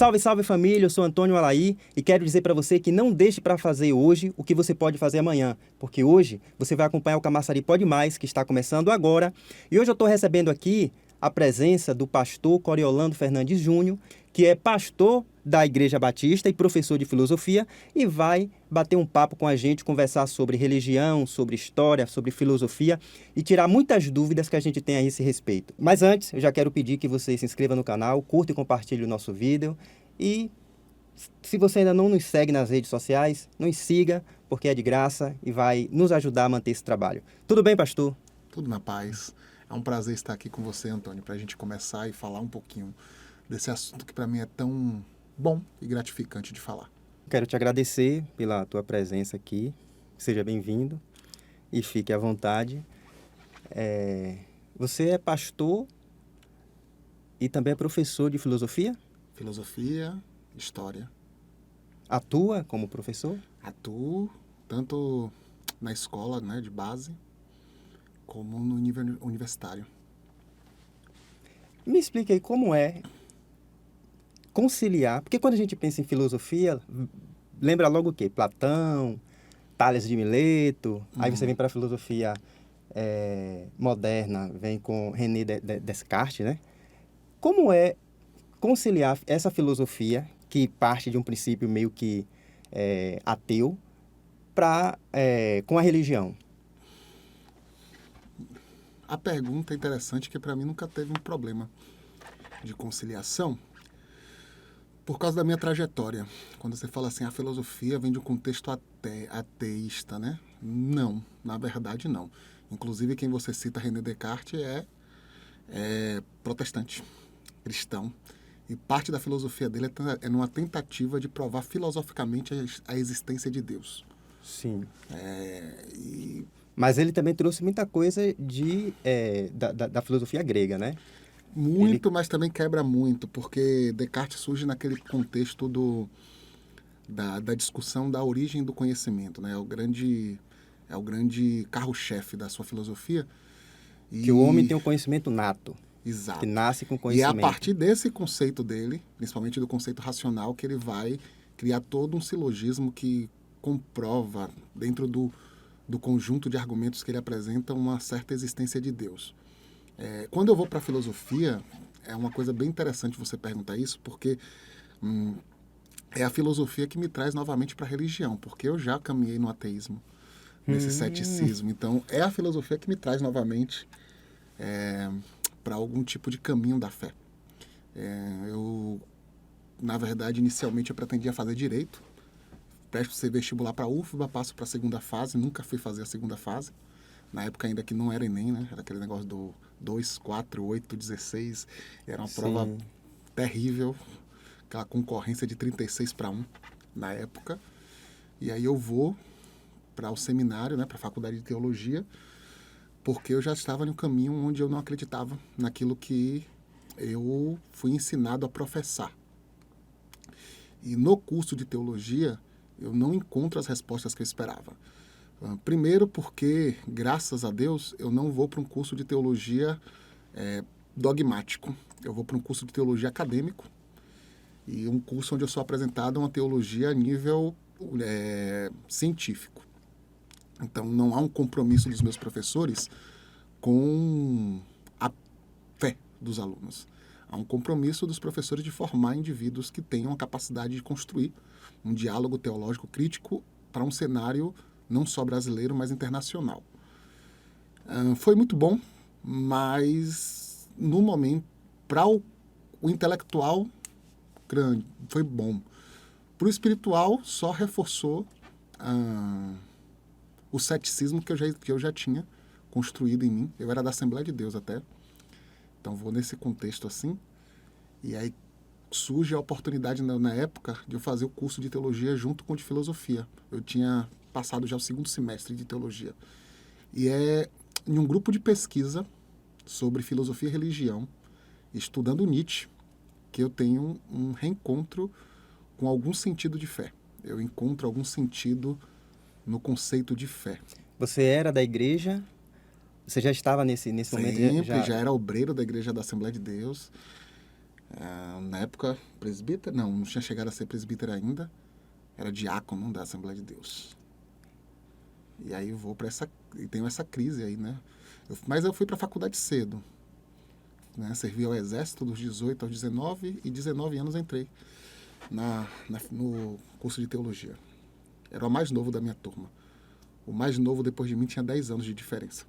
Salve, salve família, eu sou Antônio Alaí e quero dizer para você que não deixe para fazer hoje o que você pode fazer amanhã, porque hoje você vai acompanhar o Camaçari Pode Mais, que está começando agora. E hoje eu estou recebendo aqui a presença do pastor Coriolando Fernandes Júnior, que é pastor da Igreja Batista e professor de filosofia, e vai bater um papo com a gente, conversar sobre religião, sobre história, sobre filosofia e tirar muitas dúvidas que a gente tem a esse respeito. Mas antes, eu já quero pedir que você se inscreva no canal, curta e compartilhe o nosso vídeo e se você ainda não nos segue nas redes sociais, nos siga, porque é de graça e vai nos ajudar a manter esse trabalho. Tudo bem, pastor? Tudo na paz. É um prazer estar aqui com você, Antônio, para a gente começar e falar um pouquinho desse assunto que para mim é tão bom e gratificante de falar. Quero te agradecer pela tua presença aqui. Seja bem-vindo e fique à vontade. Você é pastor e também é professor de filosofia? Filosofia, história. Atua como professor? Atuo tanto na escola, né, de base, como no nível universitário. Me explique aí como é conciliar, porque quando a gente pensa em filosofia, lembra logo o quê? Platão, Tales de Mileto, aí você vem para a filosofia moderna, vem com René Descartes, né? Como é conciliar essa filosofia, que parte de um princípio meio que ateu, com a religião? A pergunta é interessante, que para mim nunca teve um problema de conciliação, por causa da minha trajetória. Quando você fala assim, a filosofia vem de um contexto ateísta, né? Não, na verdade não. Inclusive quem você cita, René Descartes, é protestante, cristão. E parte da filosofia dele é numa tentativa de provar filosoficamente a existência de Deus. Sim. E Mas ele também trouxe muita coisa da filosofia grega, né? muito, mas também quebra muito, porque Descartes surge naquele contexto da discussão da origem do conhecimento, né? É o grande carro-chefe da sua filosofia. Que o homem tem um conhecimento nato. Exato. Que nasce com E é conhecimento. a partir desse conceito dele, principalmente do conceito racional, que ele vai criar todo um silogismo que comprova, dentro do conjunto de argumentos que ele apresenta, uma certa existência de Deus. Quando eu vou para a filosofia, é uma coisa bem interessante você perguntar isso, porque é a filosofia que me traz novamente para a religião, porque eu já caminhei no ateísmo, nesse ceticismo. Então, é a filosofia que me traz novamente para algum tipo de caminho da fé. Na verdade, inicialmente eu pretendia fazer direito, presto ser vestibular para a UFBA, passo para a segunda fase, nunca fui fazer a segunda fase. Na época ainda que não era Enem, né? Era aquele negócio do 2, 4, 8, 16. Era uma prova terrível, aquela concorrência de 36 para 1 na época. E aí eu vou para o seminário, né? Para a faculdade de teologia, porque eu já estava em um caminho onde eu não acreditava naquilo que eu fui ensinado a professar. E no curso de teologia, eu não encontro as respostas que eu esperava. Primeiro porque, graças a Deus, eu não vou para um curso de teologia dogmático. Eu vou para um curso de teologia acadêmico e um curso onde eu sou apresentado a uma teologia a nível científico. Então, não há um compromisso dos meus professores com a fé dos alunos. Há um compromisso dos professores de formar indivíduos que tenham a capacidade de construir um diálogo teológico crítico para um cenário não só brasileiro, mas internacional. Foi muito bom, mas no momento, para o intelectual, foi bom. Para o espiritual, só reforçou o ceticismo que eu já tinha construído em mim. Eu era da Assembleia de Deus até. Então vou nesse contexto assim. E aí surge a oportunidade na época de eu fazer o curso de teologia junto com o de filosofia. Eu tinha passado já o segundo semestre de teologia. E é em um grupo de pesquisa sobre filosofia e religião, estudando Nietzsche, que eu tenho um reencontro com algum sentido de fé. Eu encontro algum sentido no conceito de fé. Você era da igreja? Você já estava nesse momento? Já era obreiro da Igreja da Assembleia de Deus. Na época, presbítero, não tinha chegado a ser presbítero ainda, era diácono da Assembleia de Deus. E aí e tenho essa crise aí, né? Mas eu fui para a faculdade cedo, né? Servi ao exército dos 18 aos 19 e 19 anos entrei no curso de teologia. Era o mais novo da minha turma. O mais novo depois de mim tinha 10 anos de diferença.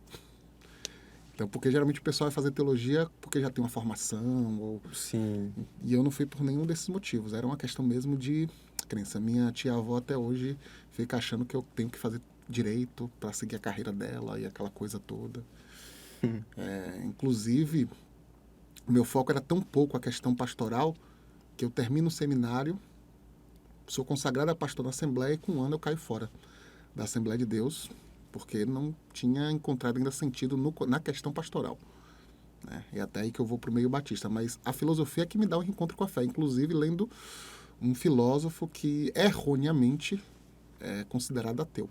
Então, porque geralmente o pessoal vai fazer teologia porque já tem uma formação. Sim. E eu não fui por nenhum desses motivos. Era uma questão mesmo de crença. Minha tia-avó até hoje fica achando que eu tenho que fazer direito para seguir a carreira dela e aquela coisa toda. Inclusive, o meu foco era tão pouco a questão pastoral que eu termino o seminário, sou consagrado a pastor na Assembleia e com um ano eu caio fora da Assembleia de Deus, porque não tinha encontrado ainda sentido na questão pastoral. Né? É até aí que eu vou para o meio batista. Mas a filosofia é que me dá um encontro com a fé, inclusive lendo um filósofo que erroneamente é considerado ateu,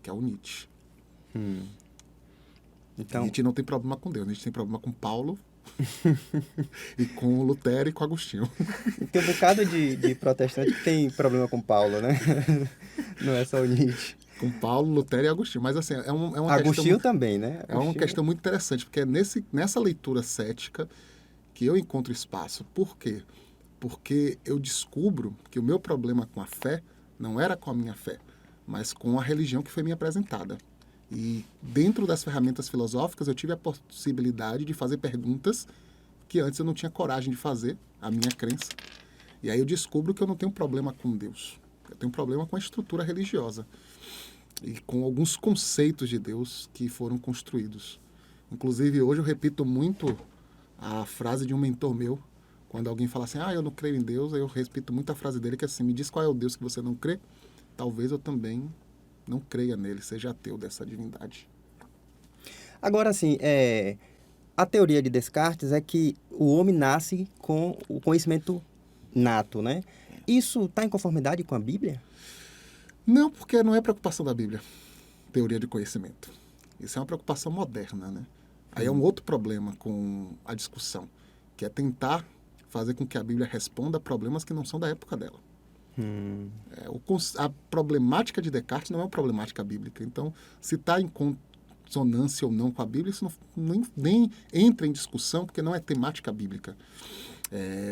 que é o Nietzsche. Então, Nietzsche não tem problema com Deus, Nietzsche tem problema com Paulo e com Lutero e com Agostinho. tem um bocado de protestante que tem problema com Paulo, né? Não é só o Nietzsche. Com Paulo, Lutero e Agostinho. Mas assim, é uma Agostinho questão, também, né? é uma questão muito interessante, porque é nessa leitura cética que eu encontro espaço. Por quê? Porque eu descubro que o meu problema com a fé não era com a minha fé, mas com a religião que foi me apresentada. E dentro das ferramentas filosóficas eu tive a possibilidade de fazer perguntas que antes eu não tinha coragem de fazer, a minha crença. E aí eu descubro que eu não tenho problema com Deus. Eu tenho problema com a estrutura religiosa e com alguns conceitos de Deus que foram construídos. Inclusive, hoje eu repito muito a frase de um mentor meu, quando alguém fala assim, eu não creio em Deus, aí eu repito muito a frase dele, que é assim, me diz qual é o Deus que você não crê, talvez eu também não creia nele, seja ateu dessa divindade. Agora, assim, a teoria de Descartes é que o homem nasce com o conhecimento nato, né? Isso está em conformidade com a Bíblia? Não, porque não é preocupação da Bíblia, teoria de conhecimento. Isso é uma preocupação moderna, né? Aí é um outro problema com a discussão, que é tentar fazer com que a Bíblia responda a problemas que não são da época dela. A problemática de Descartes não é uma problemática bíblica. Então, se está em consonância ou não com a Bíblia, isso nem entra em discussão, porque não é temática bíblica.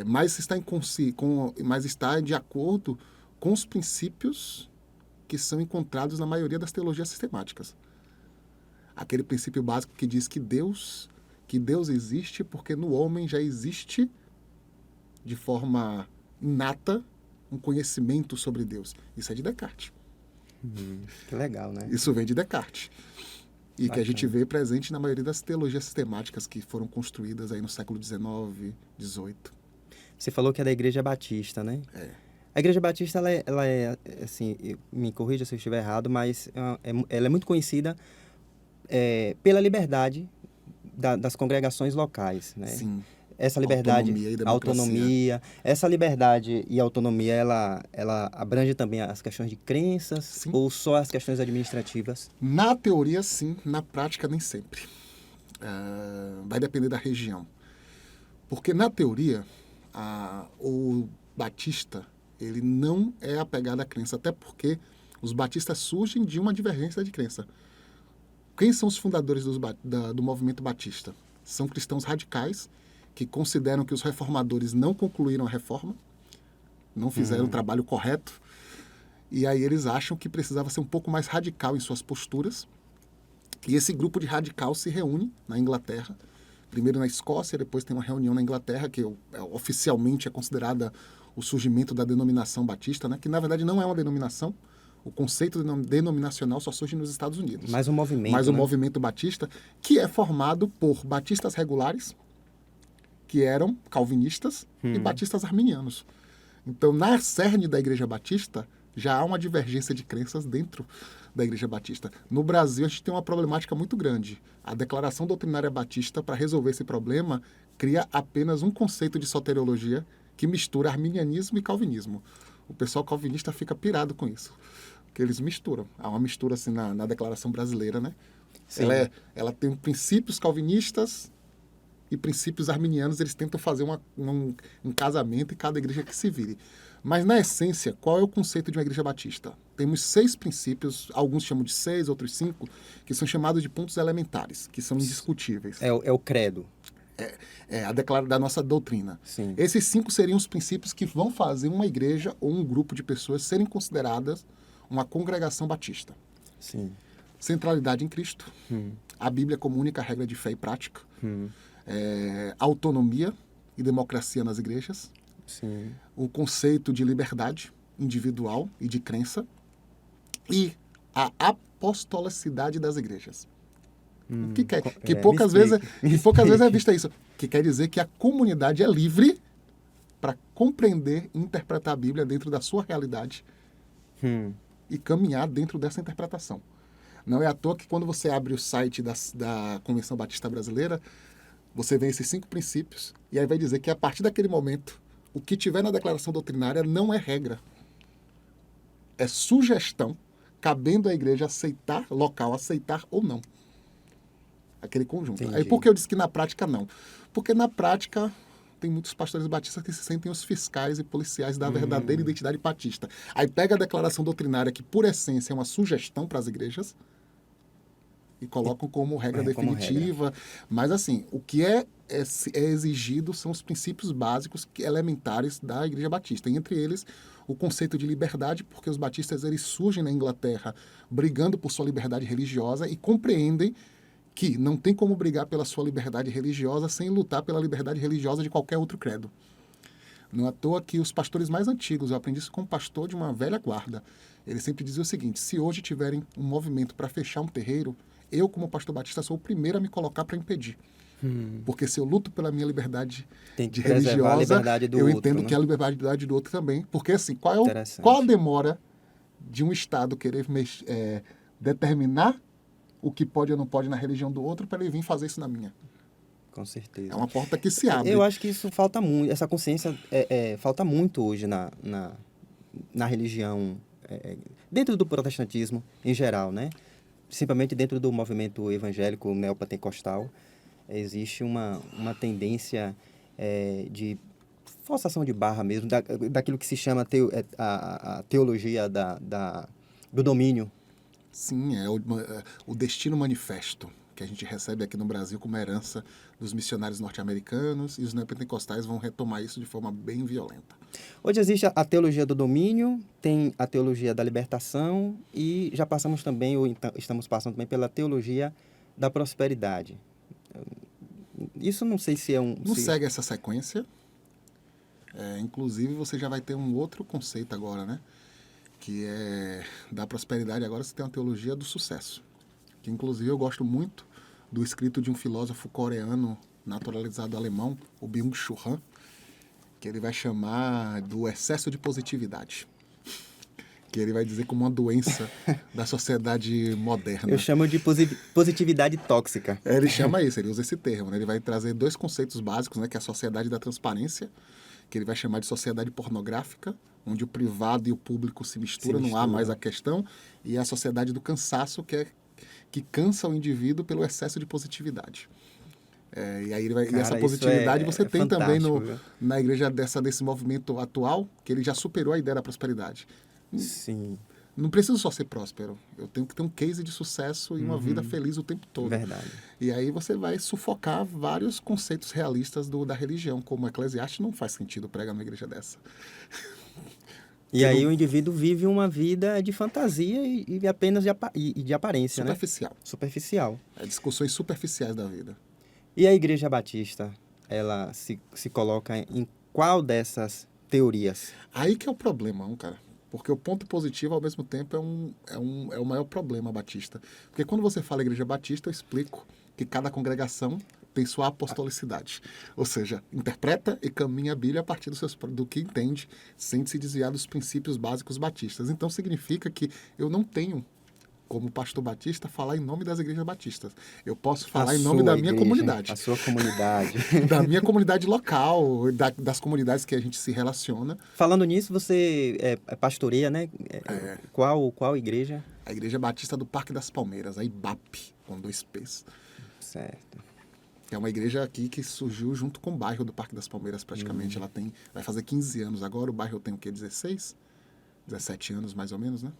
Mas está de acordo com os princípios que são encontrados na maioria das teologias sistemáticas. Aquele princípio básico que diz que Deus existe porque no homem já existe de forma inata um conhecimento sobre Deus. Isso é de Descartes. Que legal, né? Isso vem de Descartes. E Bacana. que a gente vê presente na maioria das teologias sistemáticas que foram construídas aí no século XIX, XVIII. Você falou que é da Igreja Batista, né? A Igreja Batista, ela é assim, me corrija se eu estiver errado, mas ela é muito conhecida pela liberdade das congregações locais, né? Sim. Essa liberdade, Autonomia e democracia. autonomia, essa liberdade e autonomia, ela abrange também as questões de crenças. Sim. Ou só as questões administrativas? Na teoria, sim. Na prática, nem sempre. Vai depender da região. Porque na teoria, o batista, ele não é apegado à crença, até porque os batistas surgem de uma divergência de crença. Quem são os fundadores do movimento batista? São cristãos radicais que consideram que os reformadores não concluíram a reforma, não fizeram o trabalho correto, e aí eles acham que precisava ser um pouco mais radical em suas posturas. E esse grupo de radical se reúne na Inglaterra, primeiro na Escócia, depois tem uma reunião na Inglaterra, que oficialmente é considerada o surgimento da denominação batista, né? Que na verdade não é uma denominação. O conceito denominacional só surge nos Estados Unidos. Mais um movimento, Mas o movimento batista, que é formado por batistas regulares, que eram calvinistas, e batistas arminianos. Então, na cerne da Igreja Batista, já há uma divergência de crenças dentro da Igreja Batista. No Brasil, a gente tem uma problemática muito grande. A Declaração Doutrinária Batista, para resolver esse problema, cria apenas um conceito de soteriologia que mistura arminianismo e calvinismo. O pessoal calvinista fica pirado com isso, porque eles misturam. Há uma mistura assim na Declaração Brasileira, né? Ela tem princípios calvinistas e princípios arminianos, eles tentam fazer um casamento e cada igreja que se vire. Mas, na essência, qual é o conceito de uma igreja batista? Temos 6 princípios, alguns chamam de 6, outros 5, que são chamados de pontos elementares, que são indiscutíveis. É o credo. É a declaração da nossa doutrina. Sim. Esses 5 seriam os princípios que vão fazer uma igreja ou um grupo de pessoas serem consideradas uma congregação batista. Sim. Centralidade em Cristo, a Bíblia como única regra de fé e prática, autonomia e democracia nas igrejas, Sim. o conceito de liberdade individual e de crença e a apostolicidade das igrejas. O que quer? Que poucas vezes é vista isso. Que quer dizer que a comunidade é livre para compreender e interpretar a Bíblia dentro da sua realidade e caminhar dentro dessa interpretação. Não é à toa que quando você abre o site da Convenção Batista Brasileira, você vê esses 5 princípios e aí vai dizer que a partir daquele momento, o que tiver na declaração doutrinária não é regra. É sugestão, cabendo à igreja aceitar ou não. Aquele conjunto. Entendi. Aí por que eu disse que na prática não? Porque na prática tem muitos pastores batistas que se sentem os fiscais e policiais da verdadeira identidade batista. Aí pega a declaração doutrinária, que por essência é uma sugestão para as igrejas, e colocam como regra definitiva. Mas assim, o que é exigido são os princípios básicos elementares da Igreja Batista. E, entre eles, o conceito de liberdade, porque os batistas eles surgem na Inglaterra brigando por sua liberdade religiosa e compreendem que não tem como brigar pela sua liberdade religiosa sem lutar pela liberdade religiosa de qualquer outro credo. Não é à toa que os pastores mais antigos, eu aprendi isso como pastor de uma velha guarda, eles sempre diziam o seguinte: se hoje tiverem um movimento para fechar um terreiro, eu, como pastor batista, sou o primeiro a me colocar para impedir. Porque se eu luto pela minha liberdade de religiosa, a liberdade do eu outro, entendo né? que é a liberdade do outro também. Porque, assim, qual a demora de um Estado querer determinar o que pode ou não pode na religião do outro para ele vir fazer isso na minha? Com certeza. É uma porta que se abre. Eu acho que isso falta muito, essa consciência falta muito hoje na religião, dentro do protestantismo em geral, né? Principalmente dentro do movimento evangélico neopentecostal, existe uma tendência de forçação de barra mesmo, daquilo que se chama a teologia do domínio. Sim, é o destino manifesto que a gente recebe aqui no Brasil como herança dos missionários norte-americanos, e os neopentecostais vão retomar isso de forma bem violenta. Hoje existe a teologia do domínio, tem a teologia da libertação e já passamos também, ou então, estamos passando também pela teologia da prosperidade. Isso não sei se é um... Não segue essa sequência. Inclusive, você já vai ter um outro conceito agora, né? Que é da prosperidade. Agora você tem uma teologia do sucesso. Que, inclusive, eu gosto muito do escrito de um filósofo coreano naturalizado alemão, o Byung-Chul Han, que ele vai chamar do excesso de positividade. Que ele vai dizer como uma doença da sociedade moderna. Eu chamo de positividade tóxica. Ele chama isso, ele usa esse termo, né? Ele vai trazer 2 conceitos básicos, né? Que é a sociedade da transparência, que ele vai chamar de sociedade pornográfica, onde o privado e o público se misturam, não há mais a questão, e a sociedade do cansaço, que cansa o indivíduo pelo excesso de positividade. E aí e essa positividade você tem também na igreja desse movimento atual, que ele já superou a ideia da prosperidade. Sim. Não preciso só ser próspero. Eu tenho que ter um case de sucesso e uma vida feliz o tempo todo. Verdade. E aí você vai sufocar vários conceitos realistas da religião, como Eclesiastes. Não faz sentido pregar numa igreja dessa. E aí o indivíduo vive uma vida de fantasia e apenas de aparência, superficial. Né? Superficial. Discussões superficiais da vida. E a Igreja Batista, ela se coloca em qual dessas teorias? Aí que é o problema, cara. Porque o ponto positivo, ao mesmo tempo, é o maior problema batista. Porque quando você fala Igreja Batista, eu explico que cada congregação tem sua apostolicidade. Ou seja, interpreta e caminha a Bíblia a partir do que entende, sem se desviar dos princípios básicos batistas. Então, significa que eu não tenho, como pastor batista, falar em nome das igrejas batistas. Eu posso falar em nome da minha comunidade. A sua comunidade. Da minha comunidade local, das comunidades que a gente se relaciona. Falando nisso, você pastoreia, né? Qual igreja? A Igreja Batista do Parque das Palmeiras, a IBAP, com 2 P's. Certo. que é uma igreja aqui que surgiu junto com o bairro do Parque das Palmeiras, praticamente. Ela vai fazer 15 anos agora, o bairro tem o quê? 16? 17 anos, mais ou menos, né?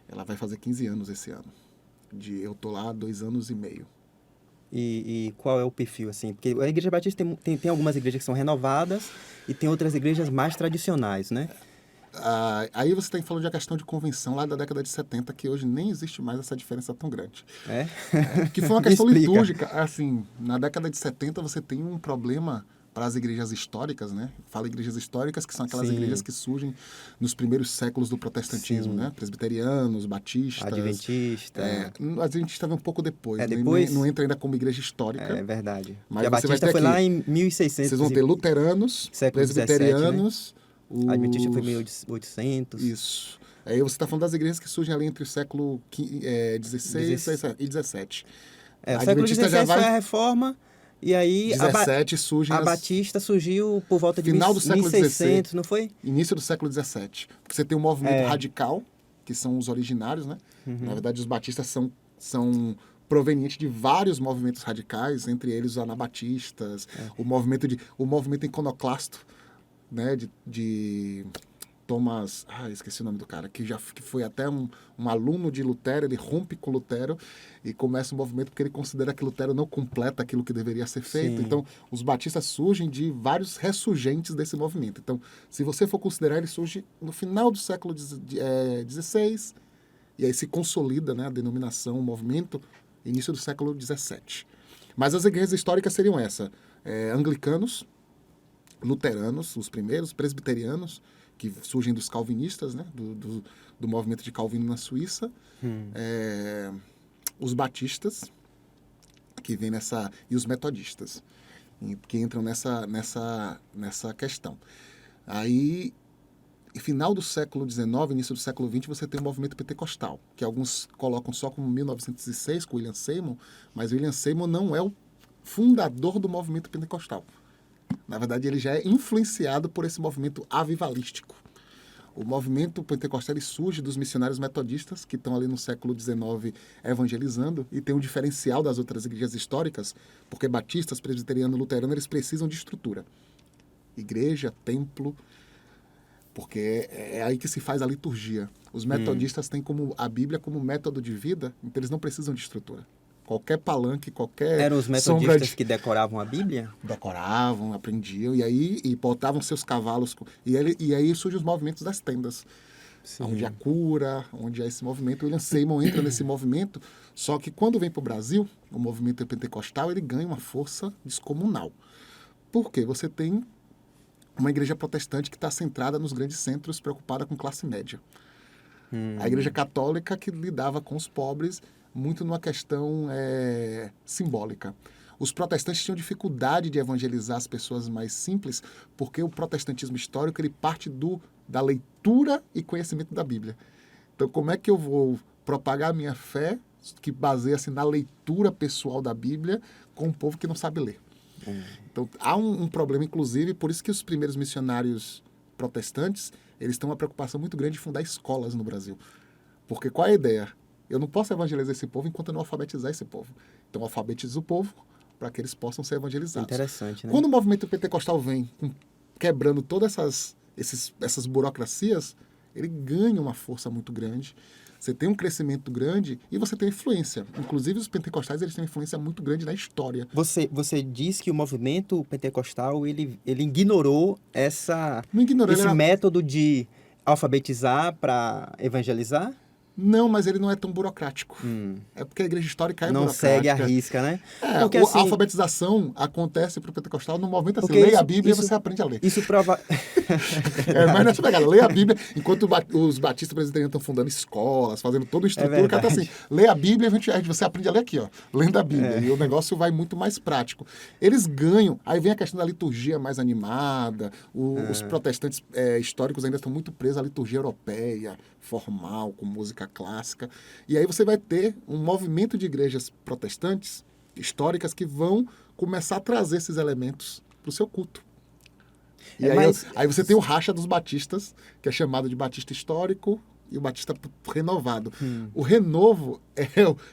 Ela vai fazer 15 anos esse ano. Eu tô lá há 2 anos e meio. E qual é o perfil, assim? Porque a Igreja Batista tem algumas igrejas que são renovadas e tem outras igrejas mais tradicionais, né? Aí você está falando de a questão de convenção lá da década de 70, que hoje nem existe mais essa diferença tão grande. Que foi uma questão litúrgica. Assim, na década de 70 você tem um problema para as igrejas históricas, né? Fala igrejas históricas, que são aquelas igrejas que surgem nos primeiros séculos do protestantismo, né? Presbiterianos, batistas. Adventista. Adventista vem um pouco depois. Depois? Não entra ainda como igreja histórica. É verdade. Mas a Batista foi lá em 1600. Vocês vão ter luteranos, presbiterianos... Né? A Adventista foi em 1800. Isso. Aí você está falando das igrejas que surgem ali entre o século XVI e XVII. O século XVI foi a Reforma, e aí 17 surge a Batista surgiu por volta de final do século 1600, não foi? Início do século XVII. Porque você tem um movimento radical, que são os originários, né? Na verdade, os batistas são provenientes de vários movimentos radicais, entre eles os anabatistas, o movimento iconoclasto, né, de Thomas, esqueci o nome do cara, que foi até um aluno de Lutero. Ele rompe com Lutero e começa um movimento porque ele considera que Lutero não completa aquilo que deveria ser feito. Sim. Então, os batistas surgem de vários ressurgentes desse movimento. Então, se você for considerar, ele surge no final do século XVI, e aí se consolida, né, a denominação, o movimento, início do século XVII. Mas as igrejas históricas seriam anglicanos, luteranos, os primeiros, presbiterianos, que surgem dos calvinistas, né, do movimento de Calvino na Suíça, os batistas, que vem e os metodistas, que entram nessa questão. Aí, no final do século XIX, início do século XX, você tem o movimento pentecostal, que alguns colocam só como 1906, com William Seymour, mas William Seymour não é o fundador do movimento pentecostal. Na verdade, ele já é influenciado por esse movimento avivalístico. O movimento pentecostal surge dos missionários metodistas, que estão ali no século XIX evangelizando, e tem um diferencial das outras igrejas históricas, porque batistas, presbiterianos, luteranos, eles precisam de estrutura. Igreja, templo, porque é aí que se faz a liturgia. Os metodistas têm a Bíblia como método de vida, então eles não precisam de estrutura. Qualquer palanque, qualquer... Eram os metodistas que decoravam a Bíblia? Decoravam, aprendiam, e botavam seus cavalos. E aí surgem os movimentos das tendas. Sim. Onde há cura, onde há esse movimento. William Seymour entra nesse movimento, só que quando vem para o Brasil, o movimento pentecostal, ele ganha uma força descomunal. Por quê? Você tem uma igreja protestante que está centrada nos grandes centros, preocupada com classe média. A igreja católica que lidava com os pobres, muito numa questão simbólica. Os protestantes tinham dificuldade de evangelizar as pessoas mais simples, porque o protestantismo histórico ele parte da leitura e conhecimento da Bíblia. Então, como é que eu vou propagar a minha fé, que baseia-se na leitura pessoal da Bíblia, com um povo que não sabe ler? Então, há um problema, inclusive, por isso que os primeiros missionários protestantes, eles têm uma preocupação muito grande de fundar escolas no Brasil. Porque qual é a ideia? Eu não posso evangelizar esse povo enquanto eu não alfabetizar esse povo. Então, alfabetiza o povo para que eles possam ser evangelizados. Interessante, né? Quando o movimento pentecostal vem quebrando todas essas burocracias, ele ganha uma força muito grande. Você tem um crescimento grande e você tem influência. Inclusive, os pentecostais eles têm uma influência muito grande na história. Você diz que o movimento pentecostal ele ignorou esse ele método de alfabetizar para evangelizar? Não, mas ele não é tão burocrático. É porque a igreja histórica não burocrática. Não segue a risca, né? Porque, a alfabetização acontece para o pentecostal no momento assim, leia a Bíblia e você aprende a ler. Isso prova... mas nessa pegada, leia a Bíblia, enquanto os batistas presbiterianos estão fundando escolas, fazendo toda a estrutura, o cara tá assim, leia a Bíblia e você aprende a ler aqui, ó, lendo a Bíblia. E o negócio vai muito mais prático. Eles ganham, aí vem a questão da liturgia mais animada, os protestantes históricos ainda estão muito presos à liturgia europeia, formal, com música clássica. E aí você vai ter um movimento de igrejas protestantes históricas que vão começar a trazer esses elementos para o seu culto. E aí você tem o racha dos batistas, que é chamado de batista histórico, e o batista renovado. O renovo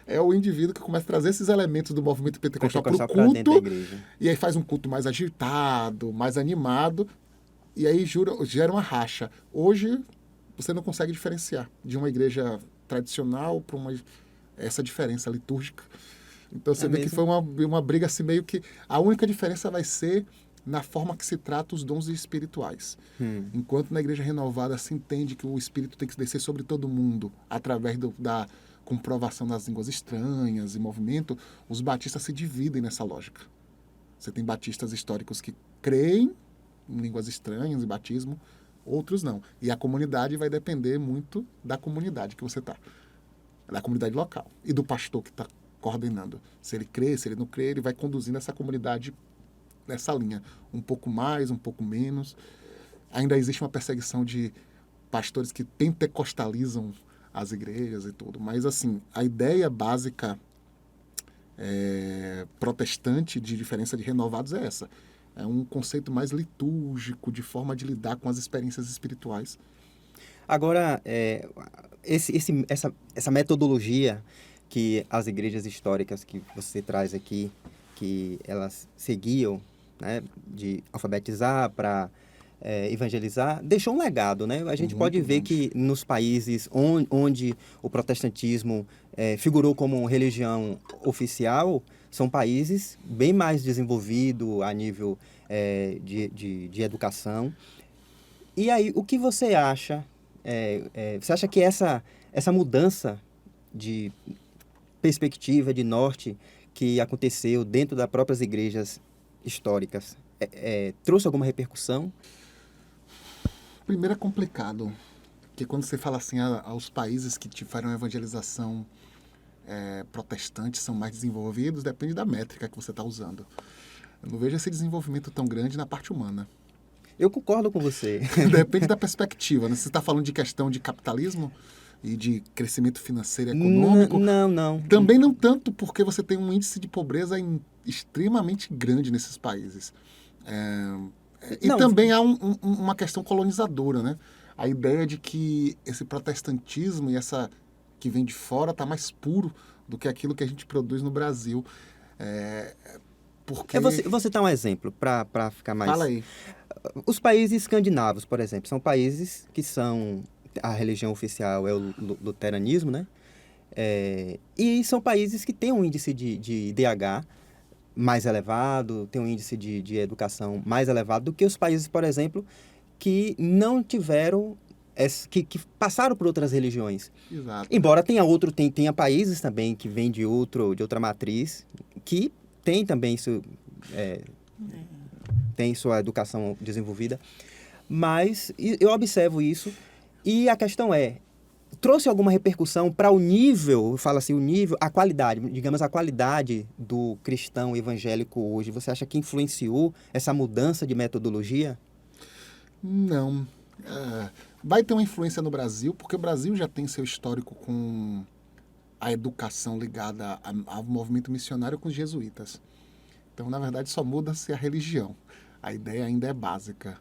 é o indivíduo que começa a trazer esses elementos do movimento pentecostal para o Pra dentro da culto, igreja. e aí faz um culto mais agitado, mais animado, e aí gera uma racha. Hoje, você não consegue diferenciar de uma igreja tradicional para essa diferença litúrgica. Então você vê que foi uma briga assim meio que... A única diferença vai ser na forma que se trata os dons espirituais. Enquanto na igreja renovada se entende que o Espírito tem que descer sobre todo mundo através da comprovação das línguas estranhas e movimento, os batistas se dividem nessa lógica. Você tem batistas históricos que creem em línguas estranhas e batismo, outros não. E a comunidade vai depender muito da comunidade que você está, da comunidade local e do pastor que está coordenando. Se ele crê, se ele não crê, ele vai conduzindo essa comunidade nessa linha, um pouco mais, um pouco menos. Ainda existe uma perseguição de pastores que pentecostalizam as igrejas e tudo, mas assim, a ideia básica protestante de diferença de renovados é essa. É um conceito mais litúrgico, de forma de lidar com as experiências espirituais. Agora, essa metodologia que as igrejas históricas que você traz aqui, que elas seguiam, né, de alfabetizar para evangelizar, deixou um legado, né? A gente Muito pode ver grande. que nos países onde o protestantismo figurou como religião oficial, são países bem mais desenvolvidos a nível de educação. E aí, o que você acha? Você acha que essa mudança de perspectiva, de norte, que aconteceu dentro das próprias igrejas históricas, trouxe alguma repercussão? Primeiro é complicado, porque quando você fala assim aos países que tiveram evangelização protestante são mais desenvolvidos, depende da métrica que você está usando. Eu não vejo esse desenvolvimento tão grande na parte humana. Eu concordo com você. Depende da perspectiva, né? Você está falando de questão de capitalismo e de crescimento financeiro e econômico? Não. Também não tanto, porque você tem um índice de pobreza extremamente grande nesses países. E Não. também há uma questão colonizadora, né? A ideia de que esse protestantismo e essa que vem de fora está mais puro do que aquilo que a gente produz no Brasil. Porque... Eu vou citar um exemplo para ficar mais... Fala aí. Os países escandinavos, por exemplo, são países que são... A religião oficial é o luteranismo, né? E são países que têm um índice de IDH mais elevado, tem um índice de educação mais elevado do que os países, por exemplo, que não tiveram... Que passaram por outras religiões. Exato. Embora tenha países também que vêm de outra matriz, que tem também tem sua educação desenvolvida, mas eu observo isso e a questão trouxe alguma repercussão para o nível, eu falo assim, a qualidade, digamos, a qualidade do cristão evangélico hoje? Você acha que influenciou essa mudança de metodologia? Não. Vai ter uma influência no Brasil, porque o Brasil já tem seu histórico com a educação ligada ao movimento missionário com os jesuítas. Então, na verdade, só muda-se a religião. A ideia ainda é básica.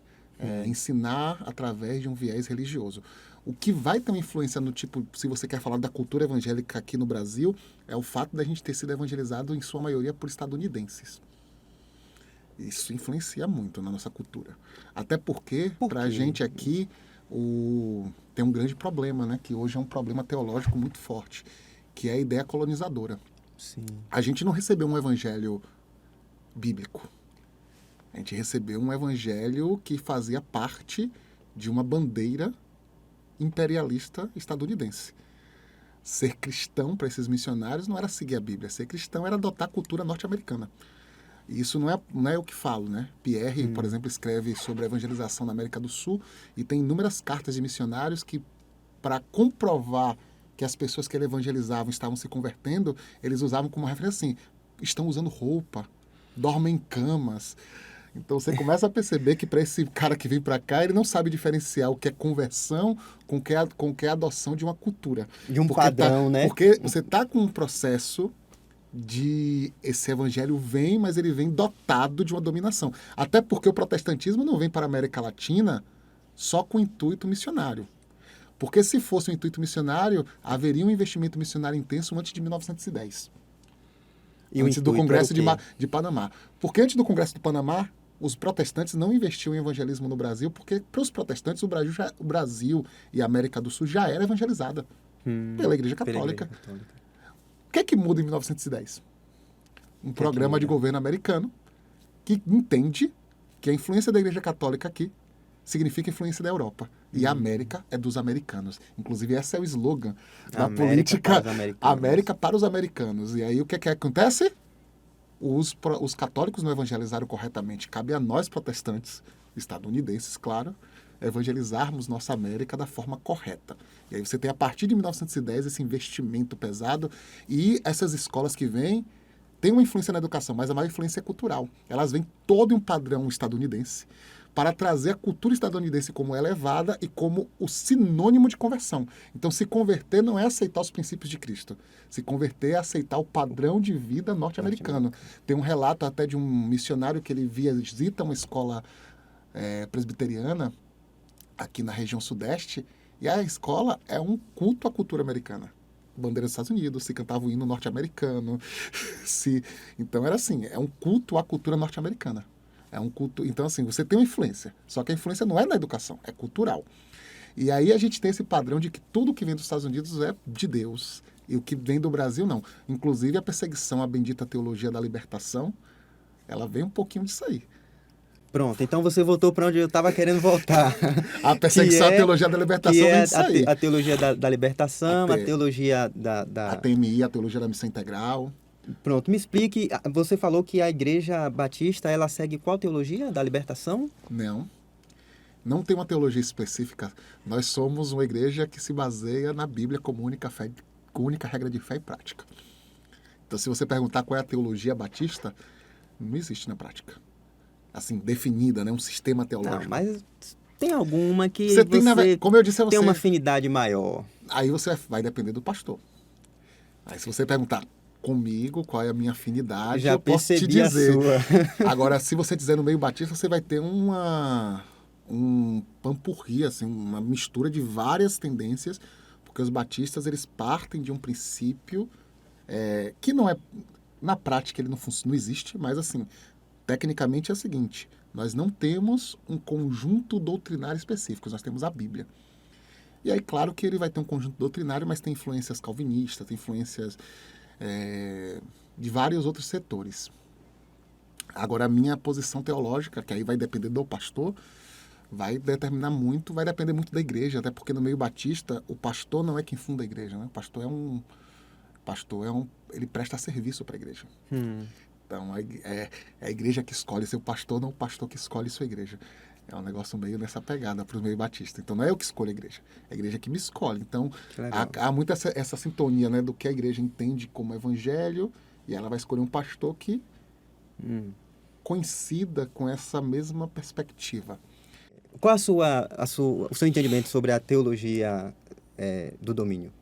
Ensinar através de um viés religioso. O que vai ter uma influência no tipo, se você quer falar da cultura evangélica aqui no Brasil, é o fato da gente ter sido evangelizado, em sua maioria, por estadunidenses. Isso influencia muito na nossa cultura. Até porque, para a gente aqui, tem um grande problema, né? Que hoje é um problema teológico muito forte, que é a ideia colonizadora. Sim. A gente não recebeu um evangelho bíblico. A gente recebeu um evangelho que fazia parte de uma bandeira imperialista estadunidense. Ser cristão para esses missionários não era seguir a Bíblia. Ser cristão era adotar a cultura norte-americana. E isso não é eu que falo, né? Pierre, por exemplo, escreve sobre a evangelização na América do Sul e tem inúmeras cartas de missionários que, para comprovar que as pessoas que ele evangelizava estavam se convertendo, eles usavam como referência assim, estão usando roupa, dormem em camas. Então você começa a perceber que para esse cara que vem para cá, ele não sabe diferenciar o que é conversão com o que é adoção de uma cultura. De um padrão, né? Porque você está com um processo de esse evangelho vem, mas ele vem dotado de uma dominação. Até porque o protestantismo não vem para a América Latina só com intuito missionário. Porque se fosse um intuito missionário, haveria um investimento missionário intenso antes de 1910. E o Antes do intuito Congresso era o quê? de Panamá. Porque antes do Congresso do Panamá, os protestantes não investiam em evangelismo no Brasil, porque para os protestantes o Brasil e a América do Sul já era evangelizada pela Igreja Pela Católica. Igreja Católica. O que é que muda em 1910? Um que é que programa de muda? governo americano que entende que a influência da Igreja Católica aqui significa influência da Europa. E a América é dos americanos. Inclusive, esse é o slogan da América política para os americanos. América para os americanos. E aí, o que é que acontece? Os católicos não evangelizaram corretamente. Cabe a nós, protestantes, estadunidenses, claro, evangelizarmos nossa América da forma correta. E aí você tem, a partir de 1910, esse investimento pesado e essas escolas que vêm têm uma influência na educação, mas a maior influência é cultural. Elas vêm todo um padrão estadunidense para trazer a cultura estadunidense como elevada e como o sinônimo de conversão. Então, se converter não é aceitar os princípios de Cristo. Se converter é aceitar o padrão de vida norte-americano. Tem um relato até de um missionário que ele visita uma escola presbiteriana aqui na região sudeste, e a escola é um culto à cultura americana. Bandeira dos Estados Unidos, se cantava o hino norte-americano. Então, era assim, é um culto à cultura norte-americana. É um culto. Então, assim, você tem uma influência. Só que a influência não é na educação, é cultural. E aí a gente tem esse padrão de que tudo que vem dos Estados Unidos é de Deus. E o que vem do Brasil, não. Inclusive, a perseguição à bendita teologia da libertação, ela vem um pouquinho disso aí. Pronto, então você voltou para onde eu estava querendo voltar. A perseguição à teologia da libertação que é vem disso aí. a teologia da libertação, a teologia A TMI, a teologia da missão integral. Pronto, me explique. Você falou que a Igreja Batista, ela segue qual teologia da libertação? Não tem uma teologia específica. Nós somos uma igreja que se baseia na Bíblia como única regra de fé e prática. Então, se você perguntar qual é a teologia batista, não existe na prática. Assim, definida, né? Um sistema teológico. Não, mas tem alguma que você tem, como eu disse a você, tem uma afinidade maior. Aí você vai depender do pastor. Aí, se você perguntar comigo qual é a minha afinidade, já eu posso te dizer. A sua. Agora, se você dizer no meio batista, você vai ter um pampurri, assim, uma mistura de várias tendências, porque os batistas, eles partem de um princípio que não é, na prática, ele não existe, mas assim, tecnicamente é o seguinte: nós não temos um conjunto doutrinário específico, nós temos a Bíblia. E aí, claro que ele vai ter um conjunto doutrinário, mas tem influências calvinistas, tem influências de vários outros setores. Agora, a minha posição teológica, que aí vai depender do pastor, vai depender muito da igreja, até porque no meio batista, o pastor não é quem funda a igreja, né? O pastor ele presta serviço para a igreja. Então, é a igreja que escolhe seu pastor, não o pastor que escolhe sua igreja. É um negócio meio nessa pegada para o meio batista. Então, não é eu que escolho a igreja, é a igreja que me escolhe. Então, há muito essa sintonia, né, do que a igreja entende como evangelho, e ela vai escolher um pastor que coincida com essa mesma perspectiva. Qual o seu entendimento sobre a teologia do domínio?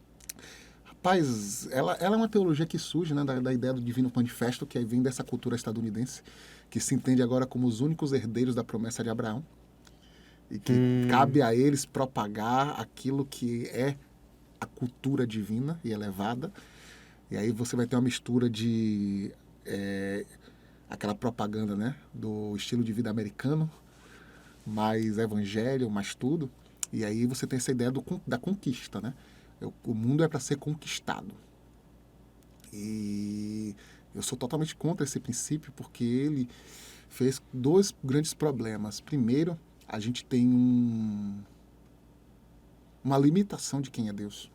Rapaz, ela é uma teologia que surge, né, da ideia do divino manifesto, que vem dessa cultura estadunidense, que se entende agora como os únicos herdeiros da promessa de Abraão, e que cabe a eles propagar aquilo que é a cultura divina e elevada. E aí você vai ter uma mistura de aquela propaganda, né, do estilo de vida americano, mais evangelho, mais tudo. E aí você tem essa ideia da conquista, né? O mundo é para ser conquistado. E eu sou totalmente contra esse princípio, porque ele fez dois grandes problemas. Primeiro, a gente tem uma limitação de quem é Deus.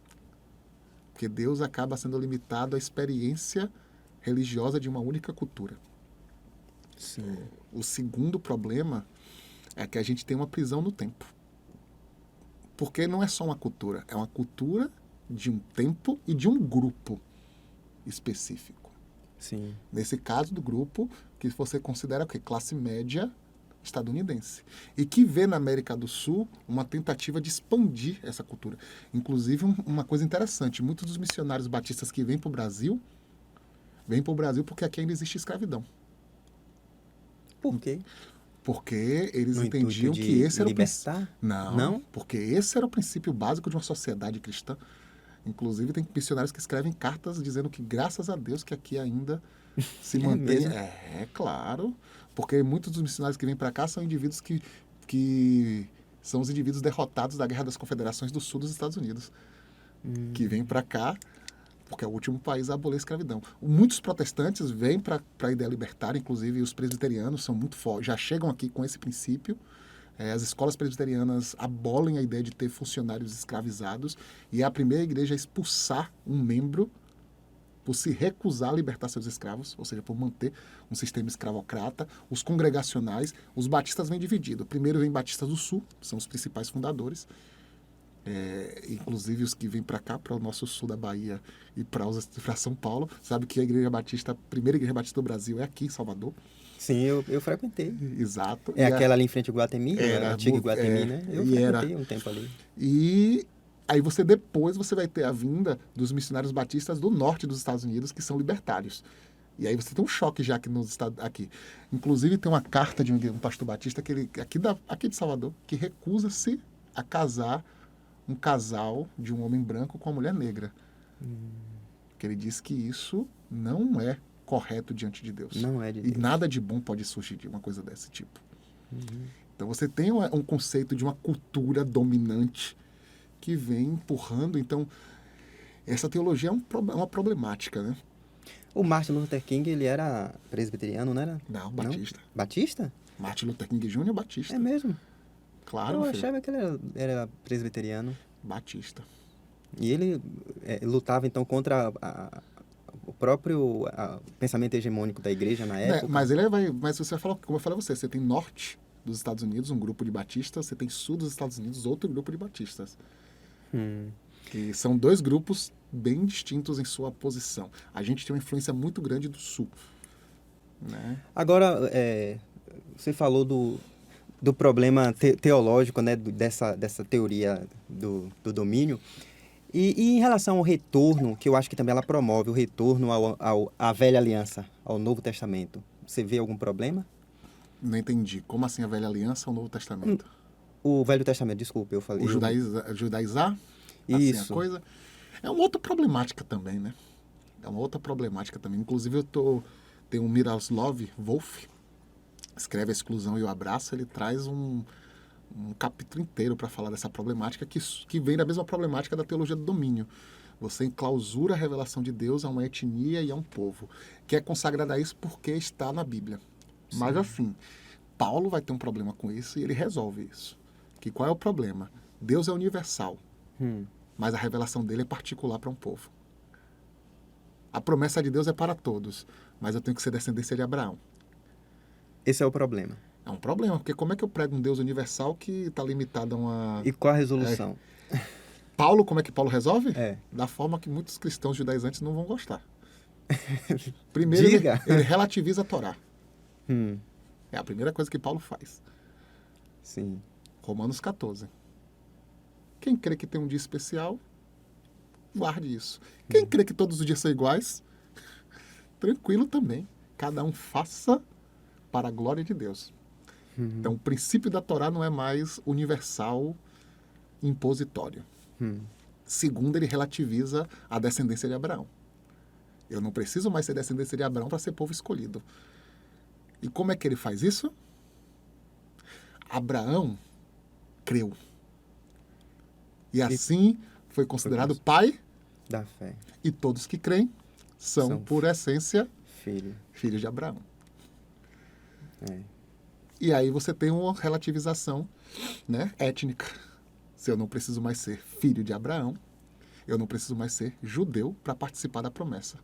Porque Deus acaba sendo limitado à experiência religiosa de uma única cultura. Sim. O segundo problema é que a gente tem uma prisão no tempo. Porque não é só uma cultura, é uma cultura de um tempo e de um grupo específico. Sim. Nesse caso do grupo, que você considera o quê? Classe média estadunidense. E que vê na América do Sul uma tentativa de expandir essa cultura. Inclusive, uma coisa interessante, muitos dos missionários batistas que vêm para o Brasil, vêm para o Brasil porque aqui ainda existe escravidão. Por quê? Porque eles No entendiam intuito que de esse era o princípio. libertar? Não, Não? porque esse era o princípio básico de uma sociedade cristã. Inclusive, tem missionários que escrevem cartas dizendo que, graças a Deus, que aqui ainda se É mantém. mesmo? É claro. Porque muitos dos missionários que vêm para cá são indivíduos que são os indivíduos derrotados da Guerra das Confederações do Sul dos Estados Unidos. Que vêm para cá porque é o último país a abolir a escravidão. Muitos protestantes vêm para a ideia libertária, inclusive os presbiterianos são muito fortes, já chegam aqui com esse princípio. As escolas presbiterianas abolem a ideia de ter funcionários escravizados e é a primeira igreja a expulsar um membro por se recusar a libertar seus escravos, ou seja, por manter um sistema escravocrata. Os congregacionais, os batistas vêm divididos. Primeiro vem Batistas do Sul, são os principais fundadores. Inclusive os que vêm para cá, para o nosso sul da Bahia e para São Paulo, sabe que a Igreja Batista, a primeira Igreja Batista do Brasil é aqui em Salvador. Sim, eu frequentei. Exato. É aquela ali em frente ao Guatemi, Era, a antiga Guatemi, né? Eu frequentei um tempo ali. E aí depois você vai ter a vinda dos missionários batistas do norte dos Estados Unidos, que são libertários. E aí você tem um choque já aqui nos Estados aqui. Inclusive tem uma carta de um pastor batista que ele aqui de Salvador que recusa-se a casar um casal de um homem branco com uma mulher negra. Que ele diz que isso não é correto diante de Deus. Não é de Deus. E nada de bom pode surgir de uma coisa desse tipo. Então você tem um conceito de uma cultura dominante que vem empurrando. Então, essa teologia é uma problemática, né? O Martin Luther King, ele era presbiteriano, não era? Não, batista. Não? Batista? Martin Luther King Jr. Batista. É mesmo? Claro, Eu meu filho. achava que ele era presbiteriano. Batista. E ele lutava, então, contra o próprio pensamento hegemônico da igreja na época. Mas você vai falar, como eu falei a você tem norte dos Estados Unidos, um grupo de batistas, você tem sul dos Estados Unidos, outro grupo de batistas. Que são dois grupos bem distintos em sua posição. A gente tem uma influência muito grande do sul. Né? Agora, você falou do problema teológico, né, dessa teoria do domínio. E em relação ao retorno, que eu acho que também ela promove o retorno à velha aliança, ao Novo Testamento, você vê algum problema? Não entendi. Como assim a velha aliança ou o Novo Testamento? O Velho Testamento, desculpa, eu falei. O judaizar? Isso. Assim, a coisa. É uma outra problemática também, né? É uma outra problemática também. Inclusive, tem o Miroslav Volf, escreve A Exclusão e o Abraço, ele traz um capítulo inteiro para falar dessa problemática que vem da mesma problemática da teologia do domínio. Você enclausura a revelação de Deus a uma etnia e a um povo, que é consagrada a isso porque está na Bíblia. Sim. Mas assim, Paulo vai ter um problema com isso e ele resolve isso. Que qual é o problema? Deus é universal, mas a revelação dele é particular para um povo. A promessa de Deus é para todos, mas eu tenho que ser descendência de Abraão. Esse é o problema. É um problema, porque como é que eu prego um Deus universal que está limitado a uma... E qual a resolução? Paulo, como é que Paulo resolve? Da forma que muitos cristãos judaizantes não vão gostar. Primeiro, ele relativiza a Torá. É a primeira coisa que Paulo faz. Sim. Romanos 14. Quem crê que tem um dia especial, guarde isso. Quem crê que todos os dias são iguais, tranquilo também. Cada um faça para a glória de Deus. Então, o princípio da Torá não é mais universal, impositório. Segundo, ele relativiza a descendência de Abraão. Eu não preciso mais ser descendência de Abraão para ser povo escolhido. E como é que ele faz isso? Abraão creu. E assim foi considerado pai da fé. E todos que creem são por essência, filhos de Abraão. E aí você tem uma relativização, né, étnica. Se eu não preciso mais ser filho de Abraão, eu não preciso mais ser judeu para participar da promessa.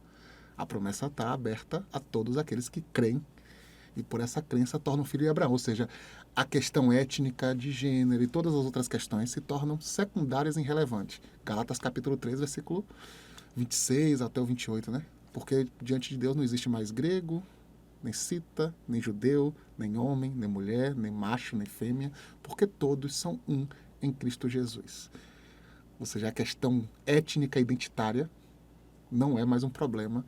A promessa está aberta a todos aqueles que creem e por essa crença tornam filho de Abraão. Ou seja, a questão étnica, de gênero e todas as outras questões se tornam secundárias e irrelevantes. Galatas capítulo 3, versículo 26 até o 28, né? Porque diante de Deus não existe mais grego, nem cita, nem judeu, nem homem, nem mulher, nem macho, nem fêmea, porque todos são um em Cristo Jesus. Ou seja, a questão étnica e identitária não é mais um problema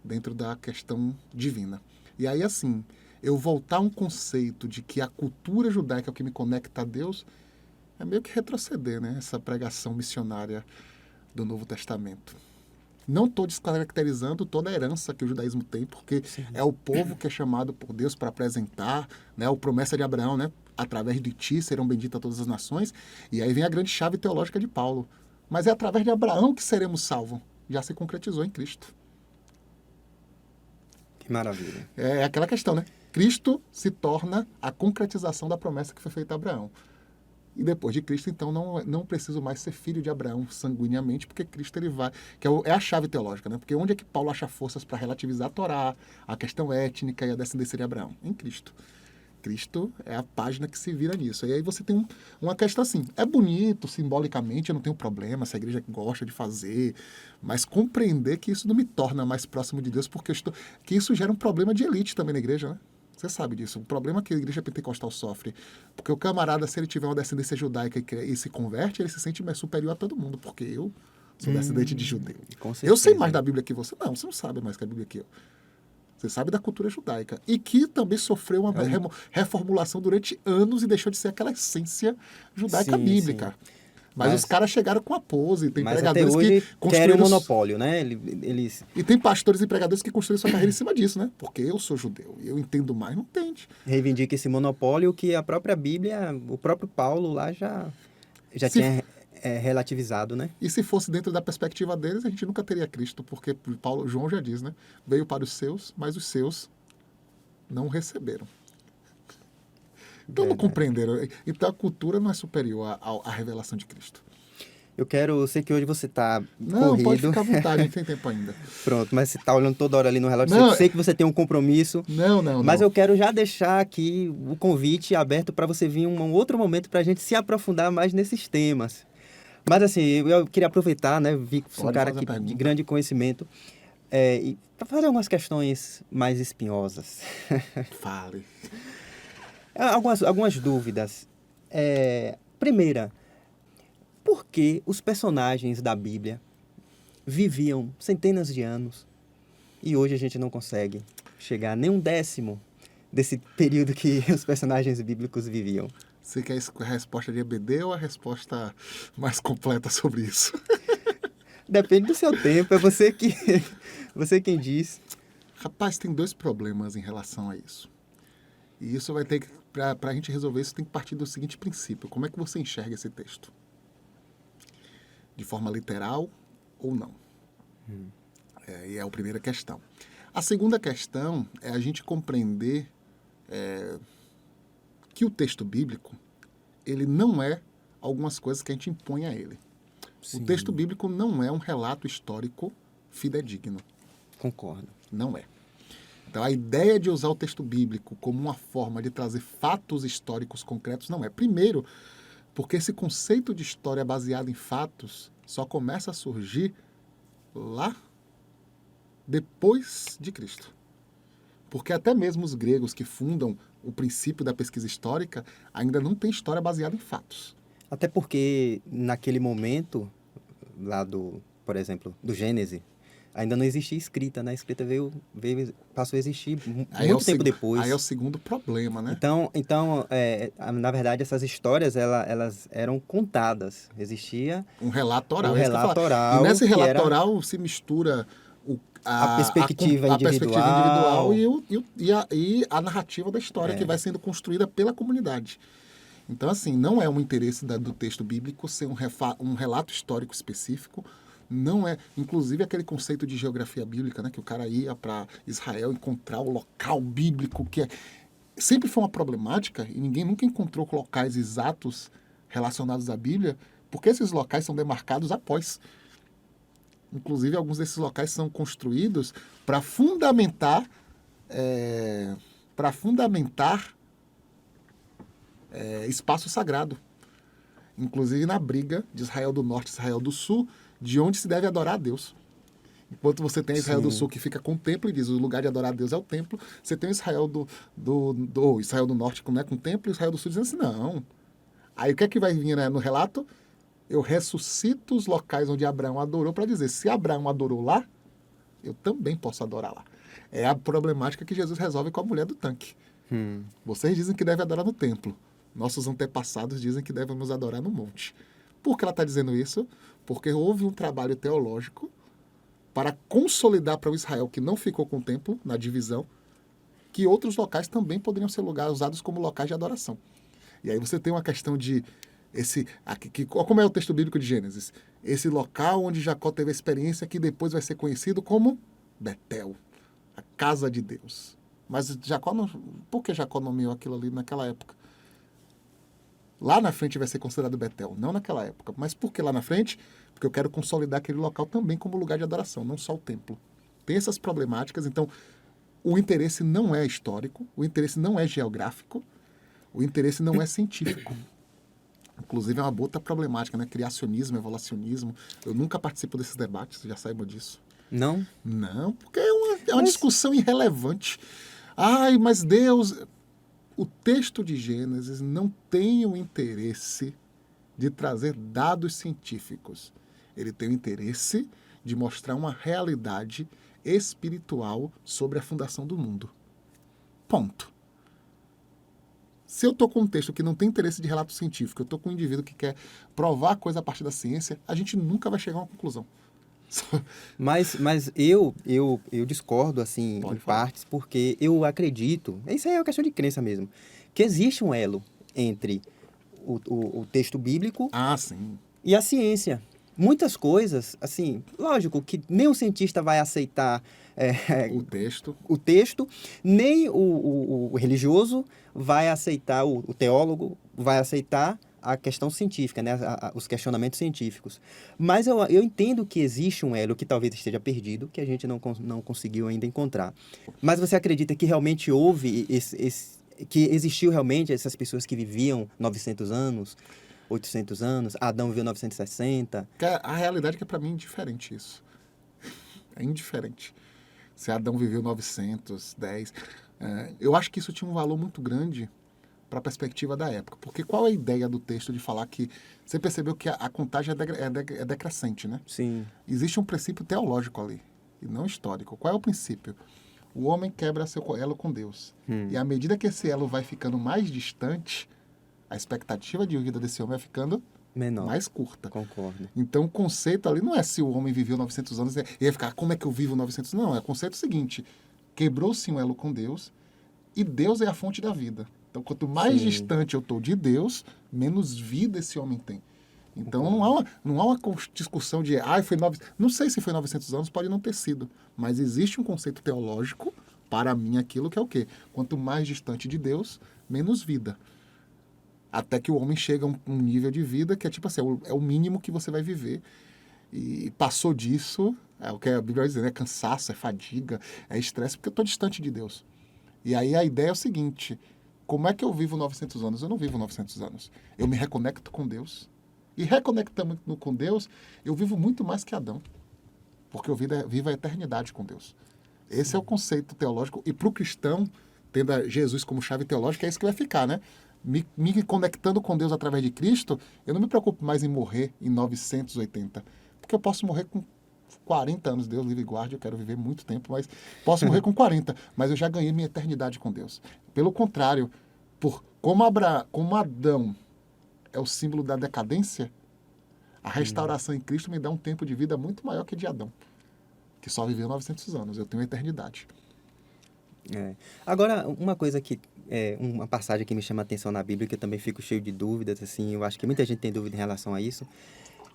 dentro da questão divina. E aí, assim, eu voltar a um conceito de que a cultura judaica é o que me conecta a Deus, é meio que retroceder, né? Essa pregação missionária do Novo Testamento. Não estou descaracterizando toda a herança que o judaísmo tem, porque é o povo que é chamado por Deus para apresentar, né, a promessa de Abraão, né, através de ti serão benditas todas as nações. E aí vem a grande chave teológica de Paulo. Mas é através de Abraão que seremos salvos. Já se concretizou em Cristo. Que maravilha. É aquela questão, né? Cristo se torna a concretização da promessa que foi feita a Abraão. E depois de Cristo, então, não preciso mais ser filho de Abraão sanguineamente, porque Cristo ele vai... que é a chave teológica, né? Porque onde é que Paulo acha forças para relativizar a Torá, a questão étnica e a descendência de Abraão? Em Cristo. Cristo é a página que se vira nisso. E aí você tem uma questão assim, é bonito simbolicamente, eu não tenho problema, se a igreja gosta de fazer, mas compreender que isso não me torna mais próximo de Deus, porque que isso gera um problema de elite também na igreja, né? Você sabe disso. O problema que a igreja pentecostal sofre, porque o camarada, se ele tiver uma descendência judaica e se converte, ele se sente mais superior a todo mundo, porque eu sou descendente de judeu. Eu sei mais da Bíblia que você. Não, você não sabe mais que a Bíblia que eu. Você sabe da cultura judaica. E que também sofreu uma reformulação durante anos e deixou de ser aquela essência judaica bíblica. Sim. Mas os caras chegaram com a pose. Tem pregadores que querem um monopólio, né? Eles... E tem pastores e pregadores que construíram sua carreira em cima disso, né? Porque eu sou judeu e eu entendo mais, não entende. Reivindica esse monopólio que a própria Bíblia, o próprio Paulo lá já tinha relativizado, né? E se fosse dentro da perspectiva deles, a gente nunca teria Cristo, porque João já diz, né? Veio para os seus, mas os seus não receberam. Então não compreenderam. Então a cultura não é superior à revelação de Cristo. Eu sei que hoje você está corrido. Não, pode ficar à vontade, a gente tem tempo ainda. Pronto, mas você está olhando toda hora ali no relógio. Não, sei que você tem um compromisso. Não. Mas eu quero já deixar aqui o convite aberto para você vir um outro momento para a gente se aprofundar mais nesses temas. Mas assim, eu queria aproveitar, né? Vi que você é um cara aqui de grande conhecimento. Para fazer algumas questões mais espinhosas. Fale. Algumas dúvidas. Primeira, por que os personagens da Bíblia viviam centenas de anos e hoje a gente não consegue chegar a nem um décimo desse período que os personagens bíblicos viviam? Você quer a resposta de EBD ou a resposta mais completa sobre isso? Depende do seu tempo, é você quem diz. Rapaz, tem dois problemas em relação a isso. E isso vai ter que, para a gente resolver isso, tem que partir do seguinte princípio. Como é que você enxerga esse texto? De forma literal ou não? E é a primeira questão. A segunda questão é a gente compreender que o texto bíblico, ele não é algumas coisas que a gente impõe a ele. Sim. O texto bíblico não é um relato histórico fidedigno. Concordo. Não é. Então, a ideia de usar o texto bíblico como uma forma de trazer fatos históricos concretos não é. Primeiro, porque esse conceito de história baseado em fatos só começa a surgir lá depois de Cristo. Porque até mesmo os gregos que fundam o princípio da pesquisa histórica ainda não tem história baseada em fatos. Até porque naquele momento, lá por exemplo, do Gênesis, ainda não existia escrita, né? A escrita passou a existir muito tempo depois. Aí é o segundo problema, né? Então na verdade, essas histórias, elas eram contadas. Existia um relato oral. oral. E nesse relato oral se mistura a perspectiva individual e a narrativa da história que vai sendo construída pela comunidade. Então, assim, não é um interesse do texto bíblico ser um relato histórico específico. Não é, inclusive, aquele conceito de geografia bíblica, né, que o cara ia para Israel encontrar o local bíblico, que sempre foi uma problemática, e ninguém nunca encontrou locais exatos relacionados à Bíblia, porque esses locais são demarcados após. Inclusive, alguns desses locais são construídos para fundamentar espaço sagrado. Inclusive na briga de Israel do Norte e Israel do Sul, de onde se deve adorar a Deus. Enquanto você tem Israel do Sul que fica com o templo e diz o lugar de adorar a Deus é o templo, você tem o Israel Israel do Norte com o templo e Israel do Sul dizendo assim, não. Aí o que é que vai vir, né, no relato? Eu ressuscito os locais onde Abraão adorou para dizer, se Abraão adorou lá, eu também posso adorar lá. É a problemática que Jesus resolve com a mulher do tanque. Vocês dizem que deve adorar no templo. Nossos antepassados dizem que devemos adorar no monte. Por que ela está dizendo isso? Porque houve um trabalho teológico para consolidar para o Israel que não ficou com o templo na divisão, que outros locais também poderiam ser lugares usados como locais de adoração. E aí você tem uma questão de como é o texto bíblico de Gênesis? Esse local onde Jacó teve a experiência que depois vai ser conhecido como Betel, a casa de Deus. Mas Jacó não, por que Jacó nomeou aquilo ali naquela época? Lá na frente vai ser considerado Betel, não naquela época. Mas por que lá na frente? Porque eu quero consolidar aquele local também como lugar de adoração, não só o templo. Tem essas problemáticas, então o interesse não é histórico, o interesse não é geográfico, o interesse não é científico. Inclusive é uma outra problemática, né? Criacionismo, evolucionismo. Eu nunca participo desses debates, já saiba disso. Não? Não, porque é uma discussão irrelevante. Ai, mas Deus... O texto de Gênesis não tem o interesse de trazer dados científicos. Ele tem o interesse de mostrar uma realidade espiritual sobre a fundação do mundo. Ponto. Se eu estou com um texto que não tem interesse de relato científico, eu estou com um indivíduo que quer provar a coisa a partir da ciência, a gente nunca vai chegar a uma conclusão. Mas eu discordo, assim, Pode em falar. partes, porque eu acredito, isso aí é uma questão de crença mesmo, que existe um elo entre o texto bíblico Ah, sim. e a ciência. Muitas coisas, assim, lógico que nem o cientista vai aceitar O texto. o texto, nem o religioso vai aceitar, o teólogo vai aceitar a questão científica, né? Os questionamentos científicos. Mas eu entendo que existe um elo que talvez esteja perdido, que a gente não conseguiu ainda encontrar. Mas você acredita que realmente houve que existiu realmente essas pessoas que viviam 900 anos, 800 anos, Adão viveu 960? A realidade é que é para mim indiferente isso. É indiferente. Se Adão viveu 910. Eu acho que isso tinha um valor muito grande para a perspectiva da época. Porque qual é a ideia do texto de falar que... Você percebeu que a contagem é decrescente, né? Sim. Existe um princípio teológico ali, e não histórico. Qual é o princípio? O homem quebra seu elo com Deus. E à medida que esse elo vai ficando mais distante, a expectativa de vida desse homem vai ficando Menor. mais curta. Concordo. Então, o conceito ali não é se o homem viveu 900 anos e ia ficar, como é que eu vivo 900? Não, é o conceito seguinte, quebrou-se um elo com Deus e Deus é a fonte da vida. Então, quanto mais Sim. distante eu estou de Deus, menos vida esse homem tem. Então, não há uma discussão de, foi 900... Não sei se foi 900 anos, pode não ter sido. Mas existe um conceito teológico, para mim, aquilo que é o quê? Quanto mais distante de Deus, menos vida. Até que o homem chega a um nível de vida que é tipo assim, é o mínimo que você vai viver. E passou disso, é o que a Bíblia vai dizer, é cansaço, é fadiga, é estresse, porque eu estou distante de Deus. E aí a ideia é o seguinte, como é que eu vivo 900 anos? Eu não vivo 900 anos. Eu me reconecto com Deus. E reconectando com Deus, eu vivo muito mais que Adão. Porque eu vivo a eternidade com Deus. Esse é o conceito teológico. E para o cristão, tendo Jesus como chave teológica, é isso que vai ficar, né? Me conectando com Deus através de Cristo, eu não me preocupo mais em morrer em 980. Porque eu posso morrer com 40 anos, Deus livre e guarde, eu quero viver muito tempo, mas posso morrer com 40, mas eu já ganhei minha eternidade com Deus. Pelo contrário, como Adão é o símbolo da decadência, a restauração em Cristo me dá um tempo de vida muito maior que de Adão, que só viveu 900 anos, eu tenho eternidade. Agora, uma coisa que uma passagem que me chama a atenção na Bíblia, que eu também fico cheio de dúvidas, assim, eu acho que muita gente tem dúvida em relação a isso,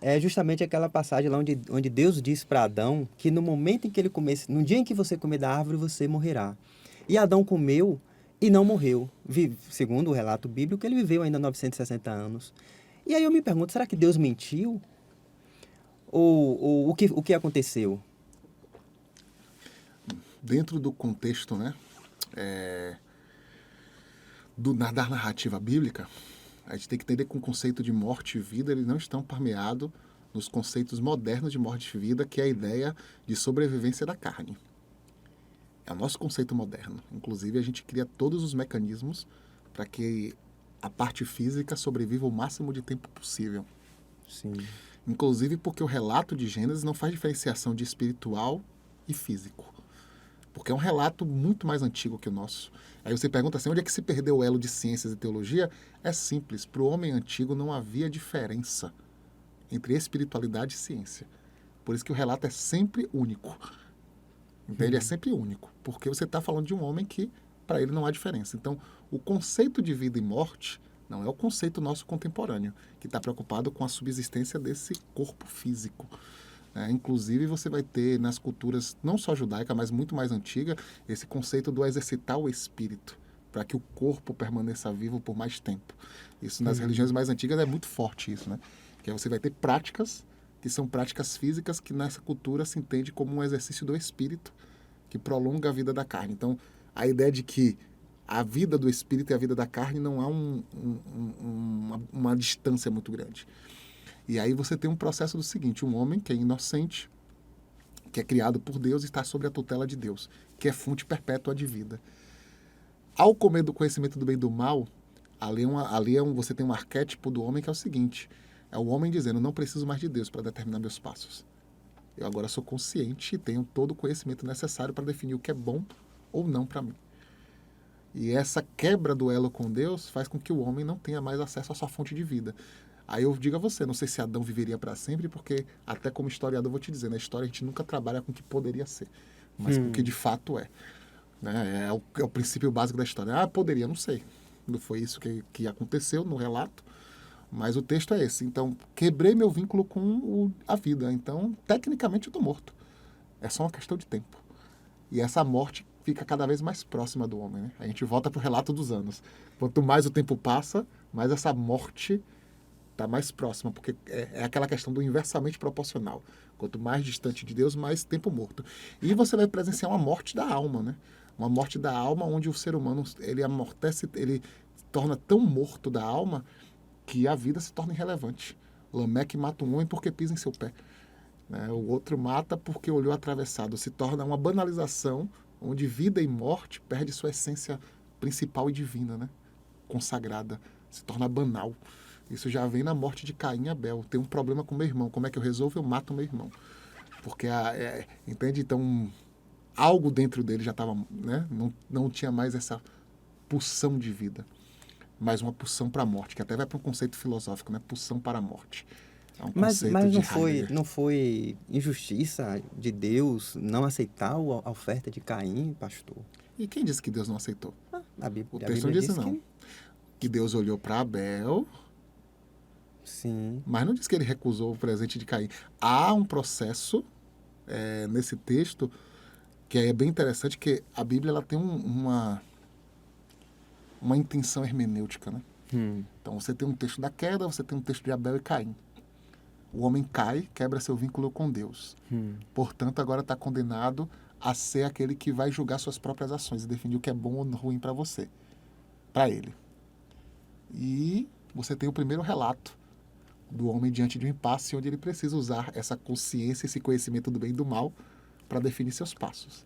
é justamente aquela passagem lá onde Deus diz para Adão que no momento em que ele comesse, no dia em que você comer da árvore, você morrerá. E Adão comeu e não morreu. Segundo o relato bíblico, ele viveu ainda 960 anos. E aí eu me pergunto, será que Deus mentiu? Ou o que aconteceu? Dentro do contexto, né, da narrativa bíblica, a gente tem que entender que o conceito de morte e vida, eles não estão permeados nos conceitos modernos de morte e vida, que é a ideia de sobrevivência da carne. É o nosso conceito moderno. Inclusive, a gente cria todos os mecanismos para que a parte física sobreviva o máximo de tempo possível. Sim. Inclusive porque o relato de Gênesis não faz diferenciação de espiritual e físico. porque é um relato muito mais antigo que o nosso. Aí você pergunta assim, onde é que se perdeu o elo de ciências e teologia? É simples, para o homem antigo não havia diferença entre espiritualidade e ciência. Por isso que o relato é sempre único. Então, ele é sempre único, porque você está falando de um homem que, para ele, não há diferença. Então, o conceito de vida e morte não é o conceito nosso contemporâneo, que está preocupado com a subsistência desse corpo físico. Inclusive, você vai ter nas culturas, não só judaica, mas muito mais antiga, esse conceito do exercitar o espírito, para que o corpo permaneça vivo por mais tempo. Isso nas religiões mais antigas é muito forte isso, né? Que aí você vai ter práticas que são práticas físicas que nessa cultura se entende como um exercício do espírito que prolonga a vida da carne. Então, a ideia de que a vida do espírito e a vida da carne não há uma distância muito grande. E aí você tem um processo do seguinte, um homem que é inocente, que é criado por Deus e está sob a tutela de Deus, que é fonte perpétua de vida. Ao comer do conhecimento do bem e do mal, você tem um arquétipo do homem que é o seguinte, é o homem dizendo, não preciso mais de Deus para determinar meus passos. Eu agora sou consciente e tenho todo o conhecimento necessário para definir o que é bom ou não para mim. E essa quebra do elo com Deus faz com que o homem não tenha mais acesso à sua fonte de vida. Aí eu digo a você, não sei se Adão viveria para sempre, porque até como historiador eu vou te dizer, na história a gente nunca trabalha com o que poderia ser, mas com o que de fato é. Né? É o princípio básico da história. Poderia, não sei. Não foi isso que aconteceu no relato, mas o texto é esse. Então, quebrei meu vínculo com a vida. Então, tecnicamente eu estou morto. É só uma questão de tempo. E essa morte fica cada vez mais próxima do homem. Né? A gente volta para o relato dos anos. Quanto mais o tempo passa, mais essa morte está mais próxima, porque é aquela questão do inversamente proporcional. Quanto mais distante de Deus, mais tempo morto. E você vai presenciar uma morte da alma, né? Uma morte da alma onde o ser humano, ele amortece, ele se torna tão morto da alma que a vida se torna irrelevante. Lameque mata um homem porque pisa em seu pé. Né? O outro mata porque olhou atravessado. Se torna uma banalização onde vida e morte perde sua essência principal e divina, né? Consagrada. Se torna banal. Isso já vem na morte de Caim e Abel. Tem um problema com meu irmão. Como é que eu resolvo? Eu mato meu irmão. Porque, entende? Então, algo dentro dele já estava, né? Não tinha mais essa pulsão de vida. Mas uma pulsão para a morte, que até vai para um conceito filosófico, né? Pulsão para a morte. É um conceito Mas de não foi injustiça de Deus não aceitar a oferta de Caim, pastor? E quem disse que Deus não aceitou? A Bíblia, O texto não diz não. Que Deus olhou para Abel... Sim. Mas não diz que ele recusou o presente de Caim. Há um processo nesse texto que é bem interessante, que a Bíblia ela tem uma intenção hermenêutica, né? Então você tem um texto da queda, você tem um texto de Abel e Caim. O homem cai, quebra seu vínculo com Deus. Portanto, agora está condenado a ser aquele que vai julgar suas próprias ações e definir o que é bom ou ruim para você, para ele. E você tem o primeiro relato do homem diante de um impasse onde ele precisa usar essa consciência, esse conhecimento do bem e do mal para definir seus passos.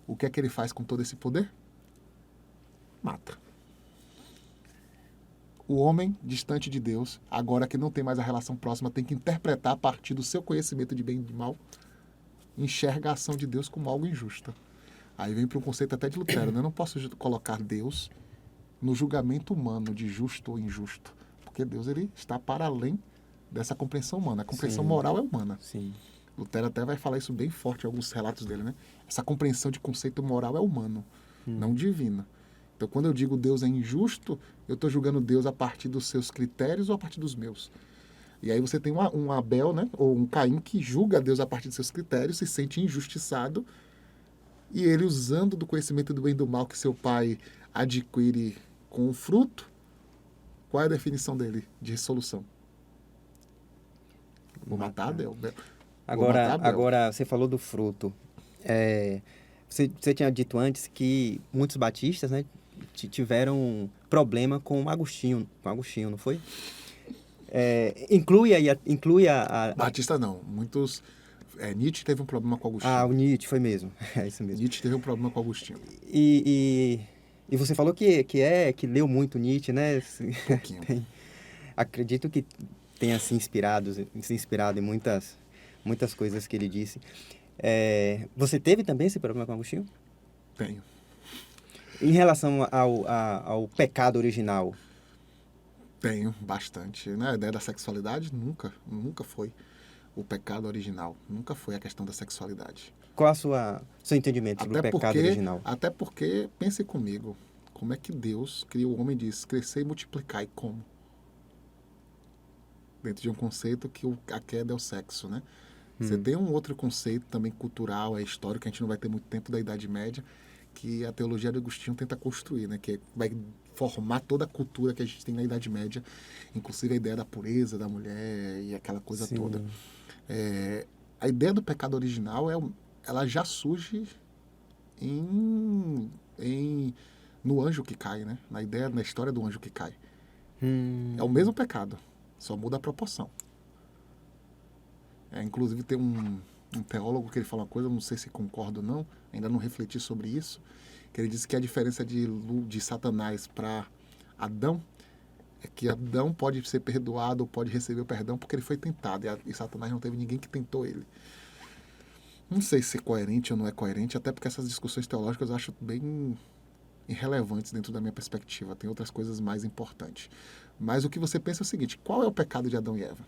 O que é que ele faz com todo esse poder? Mata. O homem, distante de Deus, agora que não tem mais a relação próxima, tem que interpretar a partir do seu conhecimento de bem e de mal, enxerga a ação de Deus como algo injusta. Aí vem para um conceito até de Lutero, né? Eu não posso colocar Deus no julgamento humano de justo ou injusto. Porque Deus ele está para além dessa compreensão humana. A compreensão moral é humana. Sim. Lutero até vai falar isso bem forte em alguns relatos dele, né? Essa compreensão de conceito moral é humano, não divino. Então, quando eu digo Deus é injusto, eu estou julgando Deus a partir dos seus critérios ou a partir dos meus. E aí você tem um Abel, né? Ou um Caim que julga Deus a partir dos seus critérios, se sente injustiçado, e ele, usando do conhecimento do bem e do mal que seu pai adquire com o fruto, qual é a definição dele de solução? Vou matar Abel. Agora, você falou do fruto. Você tinha dito antes que muitos batistas, né, tiveram problema com Agostinho, não foi? Inclui a... Batista não. Muitos... Nietzsche teve um problema com Agostinho. o Nietzsche foi mesmo. É isso mesmo. Nietzsche teve um problema com Agostinho. E você falou que leu muito Nietzsche, né? Um pouquinho. Acredito que tenha se inspirado em muitas coisas que ele disse. Você teve também esse problema com Agostinho? Tenho. Em relação ao pecado original? Tenho bastante. Né? A ideia da sexualidade nunca foi o pecado original. Nunca foi a questão da sexualidade. Qual seu entendimento sobre o pecado original? Até porque, pense comigo, como é que Deus criou o homem e disse, crescer e multiplicar, e como? Dentro de um conceito que a queda é o sexo, né? Você tem um outro conceito também cultural, histórico, que a gente não vai ter muito tempo, da Idade Média, que a teologia de Agostinho tenta construir, né? Que vai formar toda a cultura que a gente tem na Idade Média, inclusive a ideia da pureza da mulher e aquela coisa Sim. toda. A ideia do pecado original, ela já surge no anjo que cai, né? Na história do anjo que cai. É o mesmo pecado, só muda a proporção. Inclusive tem um teólogo que ele fala uma coisa, não sei se concordo ou não, ainda não refleti sobre isso, que ele diz que a diferença de Satanás para Adão é que Adão pode ser perdoado ou pode receber o perdão porque ele foi tentado, e Satanás não teve ninguém que tentou ele. Não sei se é coerente ou não é coerente, até porque essas discussões teológicas eu acho bem irrelevantes dentro da minha perspectiva. Tem outras coisas mais importantes. Mas o que você pensa é o seguinte, qual é o pecado de Adão e Eva?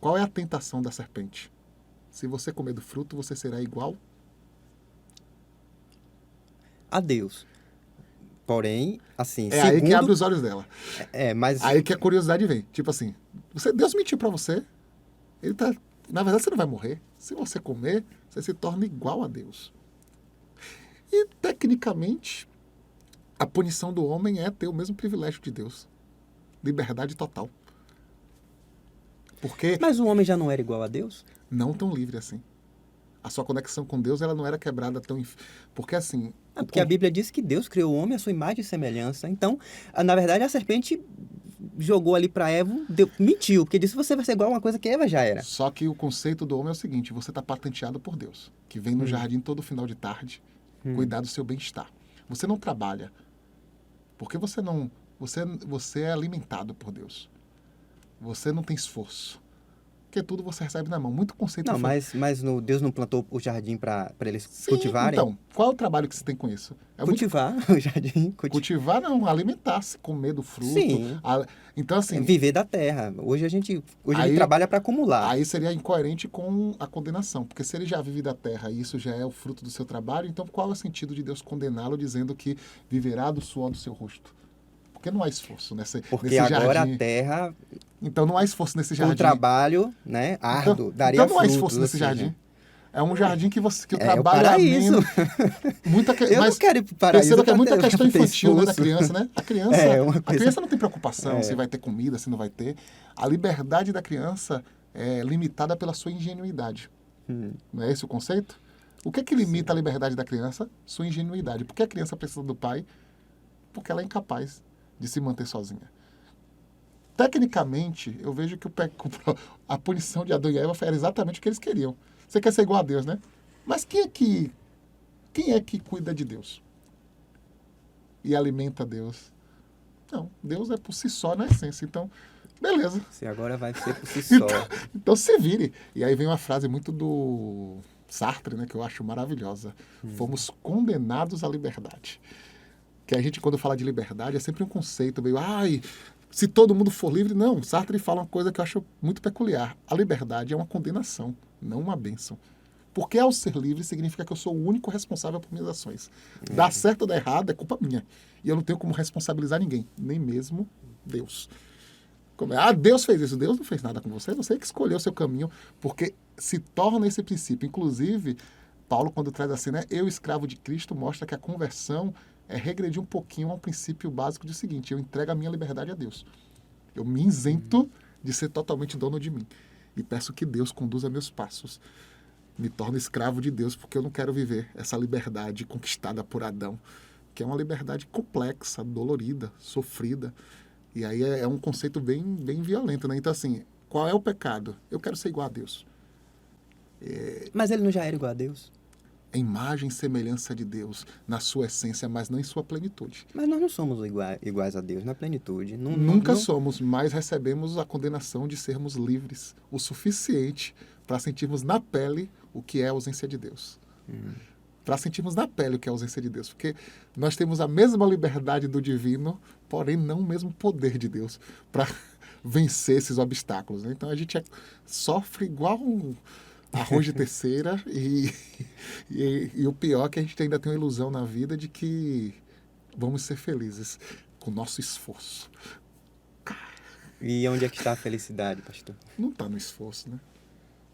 Qual é a tentação da serpente? Se você comer do fruto, você será igual a Deus. Porém, assim, aí que abre os olhos dela. Mas... Aí que a curiosidade vem. Tipo assim, Deus mentiu pra você. Na verdade, você não vai morrer. Se você comer, você se torna igual a Deus. E, tecnicamente, a punição do homem é ter o mesmo privilégio de Deus. Liberdade total. Mas o homem já não era igual a Deus? Não tão livre assim. A sua conexão com Deus, ela não era quebrada tão... Porque assim... Porque a Bíblia diz que Deus criou o homem à sua imagem e semelhança. Então, na verdade, a serpente jogou ali para Eva, mentiu, porque disse que você vai ser igual a uma coisa que Eva já era. Só que o conceito do homem é o seguinte, você está patenteado por Deus, que vem no jardim todo final de tarde, cuidar do seu bem-estar. Você não trabalha, porque você é alimentado por Deus. Você não tem esforço. Porque tudo você recebe na mão. Muito conceito... Não, mas Deus não plantou o jardim para eles cultivarem? Então, qual é o trabalho que você tem com isso? Cultivar o jardim. Cultivar não, alimentar-se, comer do fruto. Sim. Então, assim... Viver da terra. Hoje a gente trabalha para acumular. Aí seria incoerente com a condenação. Porque se ele já vive da terra e isso já é o fruto do seu trabalho, então qual é o sentido de Deus condená-lo dizendo que viverá do suor do seu rosto? Porque não há esforço nesse agora jardim. A terra... Então não há esforço nesse jardim. O trabalho, né, árduo, daria frutos. Então não há esforço nesse jardim. É um jardim que o trabalho é paraíso. Eu não quero ir para o paraíso. Perceba que é muita questão infantil, né, da criança, né? A criança não tem preocupação se vai ter comida, se não vai ter. A liberdade da criança é limitada pela sua ingenuidade. Não é esse o conceito? O que é que limita a liberdade da criança? Sua ingenuidade. Por que a criança precisa do pai? Porque ela é incapaz de se manter sozinha. Tecnicamente, eu vejo que a punição de Adão e Eva era exatamente o que eles queriam. Você quer ser igual a Deus, né? Mas quem é que cuida de Deus? E alimenta Deus? Não, Deus é por si só na essência. Então, beleza. Você agora vai ser por si só. Então se vire. E aí vem uma frase muito do Sartre, né, que eu acho maravilhosa. Fomos condenados à liberdade. Que a gente, quando fala de liberdade, é sempre um conceito meio... se todo mundo for livre... Não, Sartre fala uma coisa que eu acho muito peculiar. A liberdade é uma condenação, não uma bênção. Porque ao ser livre significa que eu sou o único responsável por minhas ações. Dar certo ou dar errado é culpa minha. E eu não tenho como responsabilizar ninguém, nem mesmo Deus. Deus fez isso. Deus não fez nada com você. Você que escolheu o seu caminho, porque se torna esse princípio. Inclusive, Paulo, quando traz assim, né? Eu, escravo de Cristo, mostra que a conversão é regredir um pouquinho ao princípio básico de seguinte: eu entrego a minha liberdade a Deus. Eu me isento de ser totalmente dono de mim. E peço que Deus conduza meus passos. Me torno escravo de Deus, porque eu não quero viver essa liberdade conquistada por Adão, que é uma liberdade complexa, dolorida, sofrida. E aí é um conceito bem, bem violento, né? Então, assim, qual é o pecado? Eu quero ser igual a Deus. Mas ele não já era igual a Deus? A imagem e semelhança de Deus na sua essência, mas não em sua plenitude. Mas nós não somos iguais a Deus na plenitude. Nunca somos, mas recebemos a condenação de sermos livres o suficiente para sentirmos na pele o que é a ausência de Deus. Para sentirmos na pele o que é a ausência de Deus. Porque nós temos a mesma liberdade do divino, porém não o mesmo poder de Deus para vencer esses obstáculos, né? Então a gente sofre igual um arroz de terceira e o pior é que a gente ainda tem uma ilusão na vida de que vamos ser felizes com o nosso esforço. E onde é que está a felicidade, pastor? Não está no esforço, né?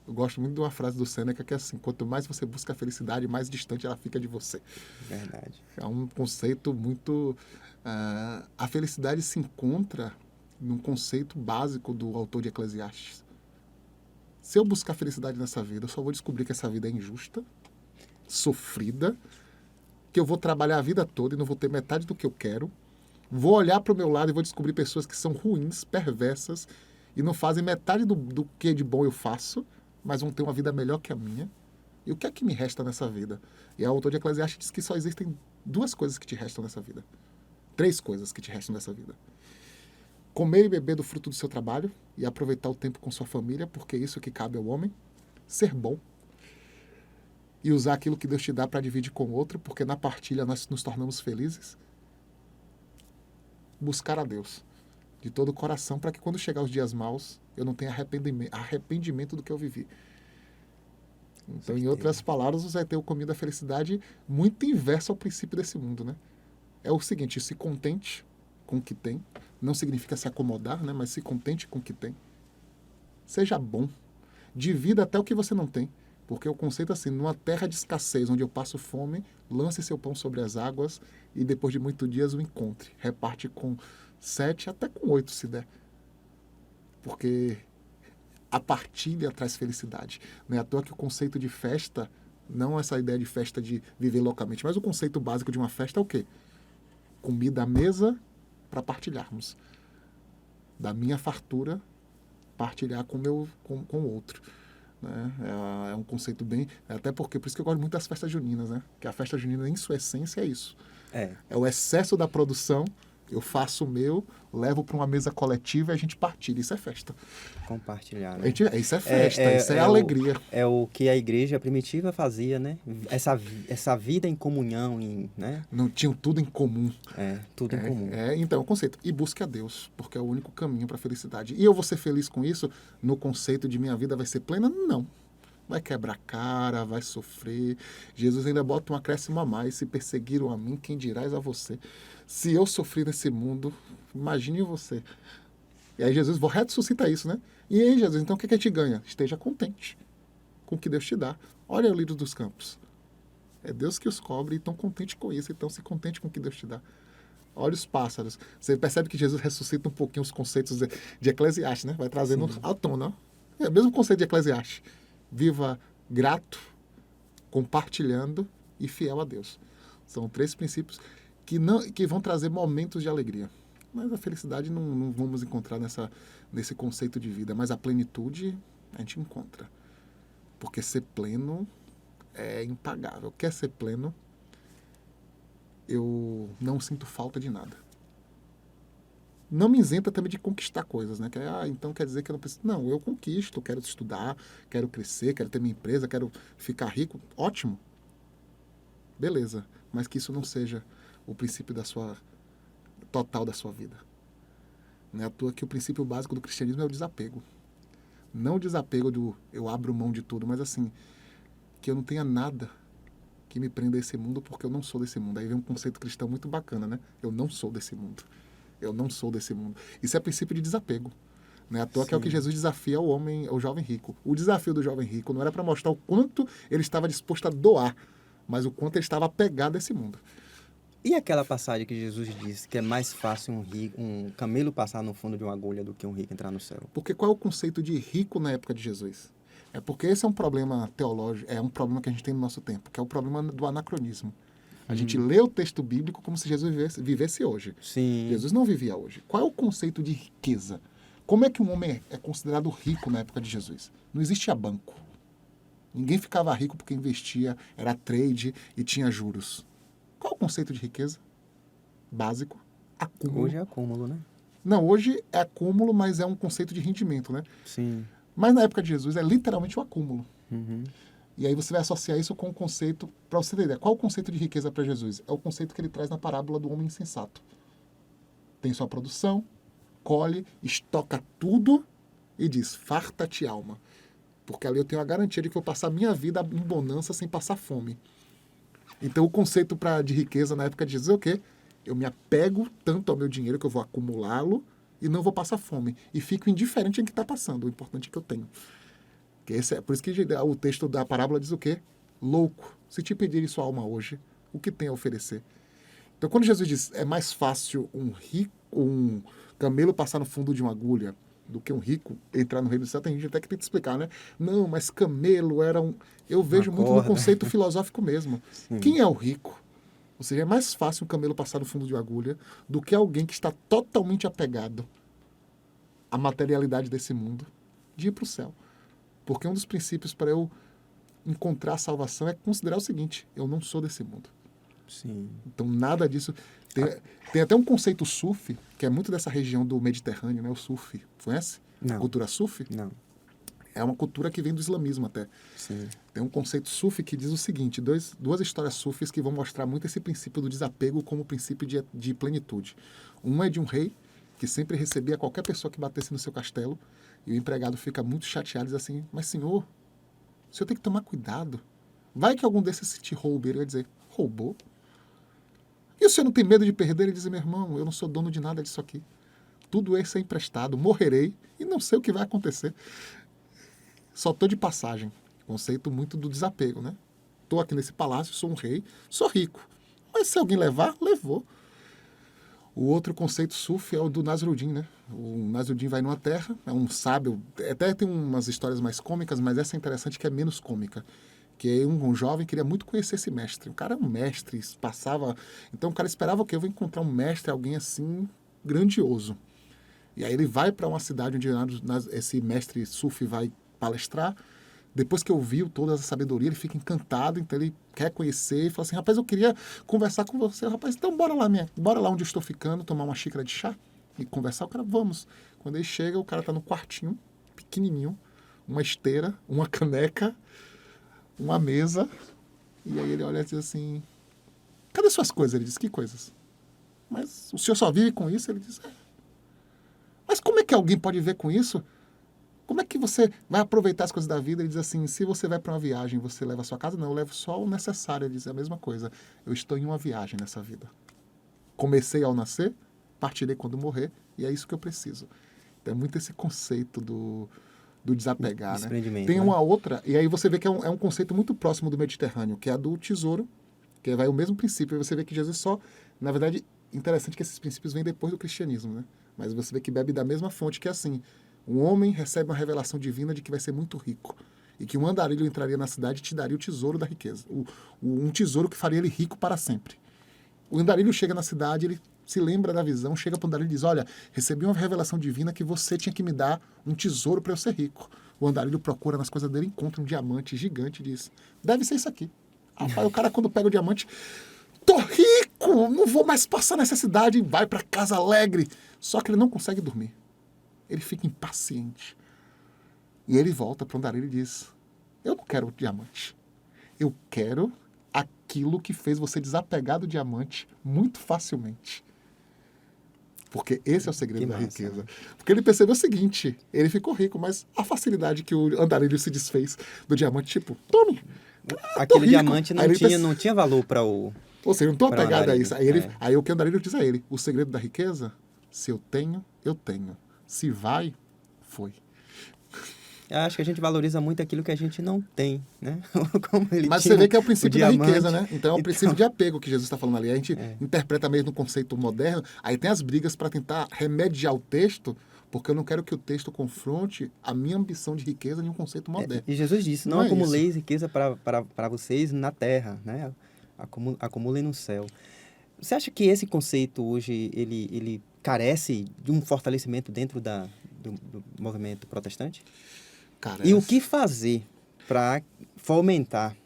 Eu gosto muito de uma frase do Sêneca que é assim: quanto mais você busca a felicidade, mais distante ela fica de você. Verdade. É um conceito muito... a felicidade se encontra num conceito básico do autor de Eclesiastes. Se eu buscar felicidade nessa vida, eu só vou descobrir que essa vida é injusta, sofrida, que eu vou trabalhar a vida toda e não vou ter metade do que eu quero. Vou olhar para o meu lado e vou descobrir pessoas que são ruins, perversas, e não fazem metade do que de bom eu faço, mas vão ter uma vida melhor que a minha. E o que é que me resta nessa vida? E o autor de Eclesiastes diz que só existem 2 coisas que te restam nessa vida. 3 coisas que te restam nessa vida. Comer e beber do fruto do seu trabalho e aproveitar o tempo com sua família, porque é isso que cabe ao homem. Ser bom e usar aquilo que Deus te dá para dividir com o outro, porque na partilha nós nos tornamos felizes. Buscar a Deus de todo o coração, para que quando chegar os dias maus, eu não tenha arrependimento do que eu vivi. Então, em outras palavras, você vai ter o caminho da felicidade muito inverso ao princípio desse mundo, né? É o seguinte: se contente com o que tem. Não significa se acomodar, né? Mas se contente com o que tem. Seja bom. Divida até o que você não tem. Porque o conceito é assim: numa terra de escassez, onde eu passo fome, lance seu pão sobre as águas e depois de muitos dias o encontre. Reparte com 7, até com 8 se der. Porque a partilha traz felicidade. Não é à toa que o conceito de festa, não essa ideia de festa de viver localmente, mas o conceito básico de uma festa é o quê? Comida à mesa para partilharmos. Da minha fartura, partilhar com o outro. Né? É um conceito bem... Até porque, por isso que eu gosto muito das festas juninas, né? Que a festa junina, em sua essência, é isso. É o excesso da produção, eu faço o meu, levo para uma mesa coletiva e a gente partilha. Isso é festa. Compartilhar, né? Isso é festa, isso é alegria. É o que a igreja primitiva fazia, né? Essa vida em comunhão, né? Não tinham tudo em comum. Tudo em comum. Então, o conceito. E busque a Deus, porque é o único caminho para a felicidade. E eu vou ser feliz com isso no conceito de minha vida vai ser plena? Não. Vai quebrar cara, vai sofrer. Jesus ainda bota um acréscimo a mais. Se perseguiram a mim, quem dirás a você? Se eu sofri nesse mundo, imagine você. E aí Jesus ressuscita isso, né? E aí, Jesus, então o que a gente ganha? Esteja contente com o que Deus te dá. Olha o lírio dos campos. É Deus que os cobre e estão contentes com isso. Então se contente com o que Deus te dá. Olha os pássaros. Você percebe que Jesus ressuscita um pouquinho os conceitos de Eclesiastes, né? Vai trazendo à tona. É o mesmo conceito de Eclesiastes. Viva grato, compartilhando e fiel a Deus. São 3 princípios que vão trazer momentos de alegria. Mas a felicidade não vamos encontrar nesse conceito de vida. Mas a plenitude a gente encontra. Porque ser pleno é impagável. Quer ser pleno? Eu não sinto falta de nada. Não me isenta também de conquistar coisas, né? Então quer dizer que eu não preciso... Não, eu conquisto, quero estudar, quero crescer, quero ter minha empresa, quero ficar rico. Ótimo. Beleza. Mas que isso não seja o princípio total da sua vida. Não é à toa que o princípio básico do cristianismo é o desapego. Não o desapego do eu abro mão de tudo, mas assim, que eu não tenha nada que me prenda a esse mundo porque eu não sou desse mundo. Aí vem um conceito cristão muito bacana, né? Eu não sou desse mundo. Eu não sou desse mundo. Isso é princípio de desapego. Não é à toa que é o que Jesus desafia ao jovem rico. O desafio do jovem rico não era para mostrar o quanto ele estava disposto a doar, mas o quanto ele estava apegado a esse mundo. E aquela passagem que Jesus disse que é mais fácil um camelo passar no fundo de uma agulha do que um rico entrar no céu? Porque qual é o conceito de rico na época de Jesus? É porque esse é um problema teológico, é um problema que a gente tem no nosso tempo, que é o problema do anacronismo. A gente lê o texto bíblico como se Jesus vivesse hoje. Sim. Jesus não vivia hoje. Qual é o conceito de riqueza? Como é que um homem é considerado rico na época de Jesus? Não existia banco. Ninguém ficava rico porque investia, era trade e tinha juros. Qual é o conceito de riqueza? Básico. Acúmulo. Hoje é acúmulo, né? Não, hoje é acúmulo, mas é um conceito de rendimento, né? Sim. Mas na época de Jesus é literalmente o acúmulo. Uhum. E aí você vai associar isso com o conceito, para você ter ideia, qual o conceito de riqueza para Jesus? É o conceito que ele traz na parábola do homem insensato. Tem sua produção, colhe, estoca tudo e diz, farta-te alma. Porque ali eu tenho a garantia de que eu vou passar a minha vida em bonança sem passar fome. Então o conceito de riqueza na época de Jesus é o quê? Eu me apego tanto ao meu dinheiro que eu vou acumulá-lo e não vou passar fome. E fico indiferente em que está passando. O importante é que eu tenho. Por isso que o texto da parábola diz o quê? Louco, se te pedirem sua alma hoje, o que tem a oferecer? Então, quando Jesus diz é mais fácil um camelo passar no fundo de uma agulha do que um rico entrar no reino do céu, tem gente até que tenta explicar, né? Não, mas camelo era um... Eu vejo muito no conceito filosófico mesmo. Sim. Quem é o rico? Ou seja, é mais fácil um camelo passar no fundo de uma agulha do que alguém que está totalmente apegado à materialidade desse mundo de ir para o céu. Porque um dos princípios para eu encontrar a salvação é considerar o seguinte, eu não sou desse mundo. Sim. Então, nada disso... Tem até um conceito sufi, que é muito dessa região do Mediterrâneo, né? O sufi. Conhece? Não. Cultura sufi? Não. É uma cultura que vem do islamismo até. Sim. Tem um conceito sufi que diz o seguinte, duas histórias sufis que vão mostrar muito esse princípio do desapego como princípio de plenitude. Uma é de um rei que sempre recebia qualquer pessoa que batesse no seu castelo e o empregado fica muito chateado e diz assim, mas senhor, o senhor tem que tomar cuidado. Vai que algum desses te roube. Ele vai dizer, roubou? E o senhor não tem medo de perder? Ele diz, meu irmão, eu não sou dono de nada disso aqui. Tudo isso é emprestado, morrerei e não sei o que vai acontecer. Só estou de passagem. Conceito muito do desapego, né? Estou aqui nesse palácio, sou um rei, sou rico. Mas se alguém levar, levou. O outro conceito sufi é o do Nasruddin, né? O Nasruddin vai numa terra, é um sábio, até tem umas histórias mais cômicas, mas essa é interessante que é menos cômica. Que um jovem queria muito conhecer esse mestre. O cara era um mestre, passava... Então o cara esperava o quê? Eu vou encontrar um mestre, alguém assim, grandioso. E aí ele vai para uma cidade onde esse mestre sufi vai palestrar. Depois que ouviu toda essa sabedoria, ele fica encantado, então ele quer conhecer e fala assim, rapaz, eu queria conversar com você. Rapaz, então bora lá onde eu estou ficando, tomar uma xícara de chá e conversar. O cara, vamos. Quando ele chega, o cara tá no quartinho, pequenininho, uma esteira, uma caneca, uma mesa, e aí ele olha e diz assim, cadê suas coisas? Ele diz, que coisas? Mas o senhor só vive com isso? Ele diz, mas como é que alguém pode viver com isso? Como é que você vai aproveitar as coisas da vida? Ele diz assim, se você vai para uma viagem, você leva a sua casa? Não, eu levo só o necessário. Ele diz a mesma coisa, eu estou em uma viagem nessa vida. Comecei ao nascer, partirei quando morrer, e é isso que eu preciso. Então é muito esse conceito do desapegar, né? Tem uma outra, e aí você vê que é um conceito muito próximo do Mediterrâneo, que é a do tesouro, que vai o mesmo princípio. E você vê que Jesus só, na verdade, interessante que esses princípios vêm depois do cristianismo, né? Mas você vê que bebe da mesma fonte, que é assim, um homem recebe uma revelação divina de que vai ser muito rico, e que um andarilho entraria na cidade e te daria o tesouro da riqueza, um tesouro que faria ele rico para sempre. O andarilho chega na cidade, ele se lembra da visão, chega para o andarilho e diz, olha, recebi uma revelação divina que você tinha que me dar um tesouro para eu ser rico. O andarilho procura nas coisas dele, encontra um diamante gigante e diz, deve ser isso aqui. Rapaz, o cara quando pega o diamante, tô rico, não vou mais passar necessidade, e vai para casa alegre. Só que ele não consegue dormir. Ele fica impaciente. E ele volta para o andarilho e diz, eu não quero o diamante. Eu quero aquilo que fez você desapegar do diamante muito facilmente. Porque esse é o segredo da riqueza. Porque ele percebeu o seguinte, ele ficou rico, mas a facilidade que o andarilho se desfez do diamante, tipo, tome. Aquele diamante não tinha valor para o... Ou seja, não estou apegado a isso. Aí o que o andarilho diz a ele, o segredo da riqueza, se eu tenho, eu tenho. Se vai, foi. Eu acho que a gente valoriza muito aquilo que a gente não tem, né? Mas você vê que é o princípio da riqueza, né? Então é o princípio de apego que Jesus está falando ali. A gente interpreta mesmo no conceito moderno, aí tem as brigas para tentar remediar o texto, porque eu não quero que o texto confronte a minha ambição de riqueza em um conceito moderno. E Jesus disse, não acumuleis riqueza para vocês na terra, né? Acumulem no céu. Você acha que esse conceito hoje, ele carece de um fortalecimento dentro do movimento protestante? Carece. E o que fazer para fomentar?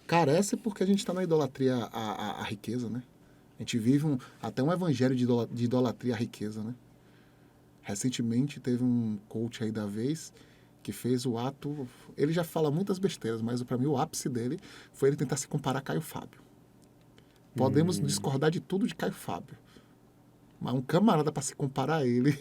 Carece porque a gente está na idolatria à riqueza, né? A gente vive até um evangelho de idolatria à riqueza, né? Recentemente teve um coach aí da vez que fez o ato... Ele já fala muitas besteiras, mas para mim o ápice dele foi ele tentar se comparar a Caio Fábio. Podemos discordar de tudo de Caio Fábio, mas um camarada para se comparar a ele...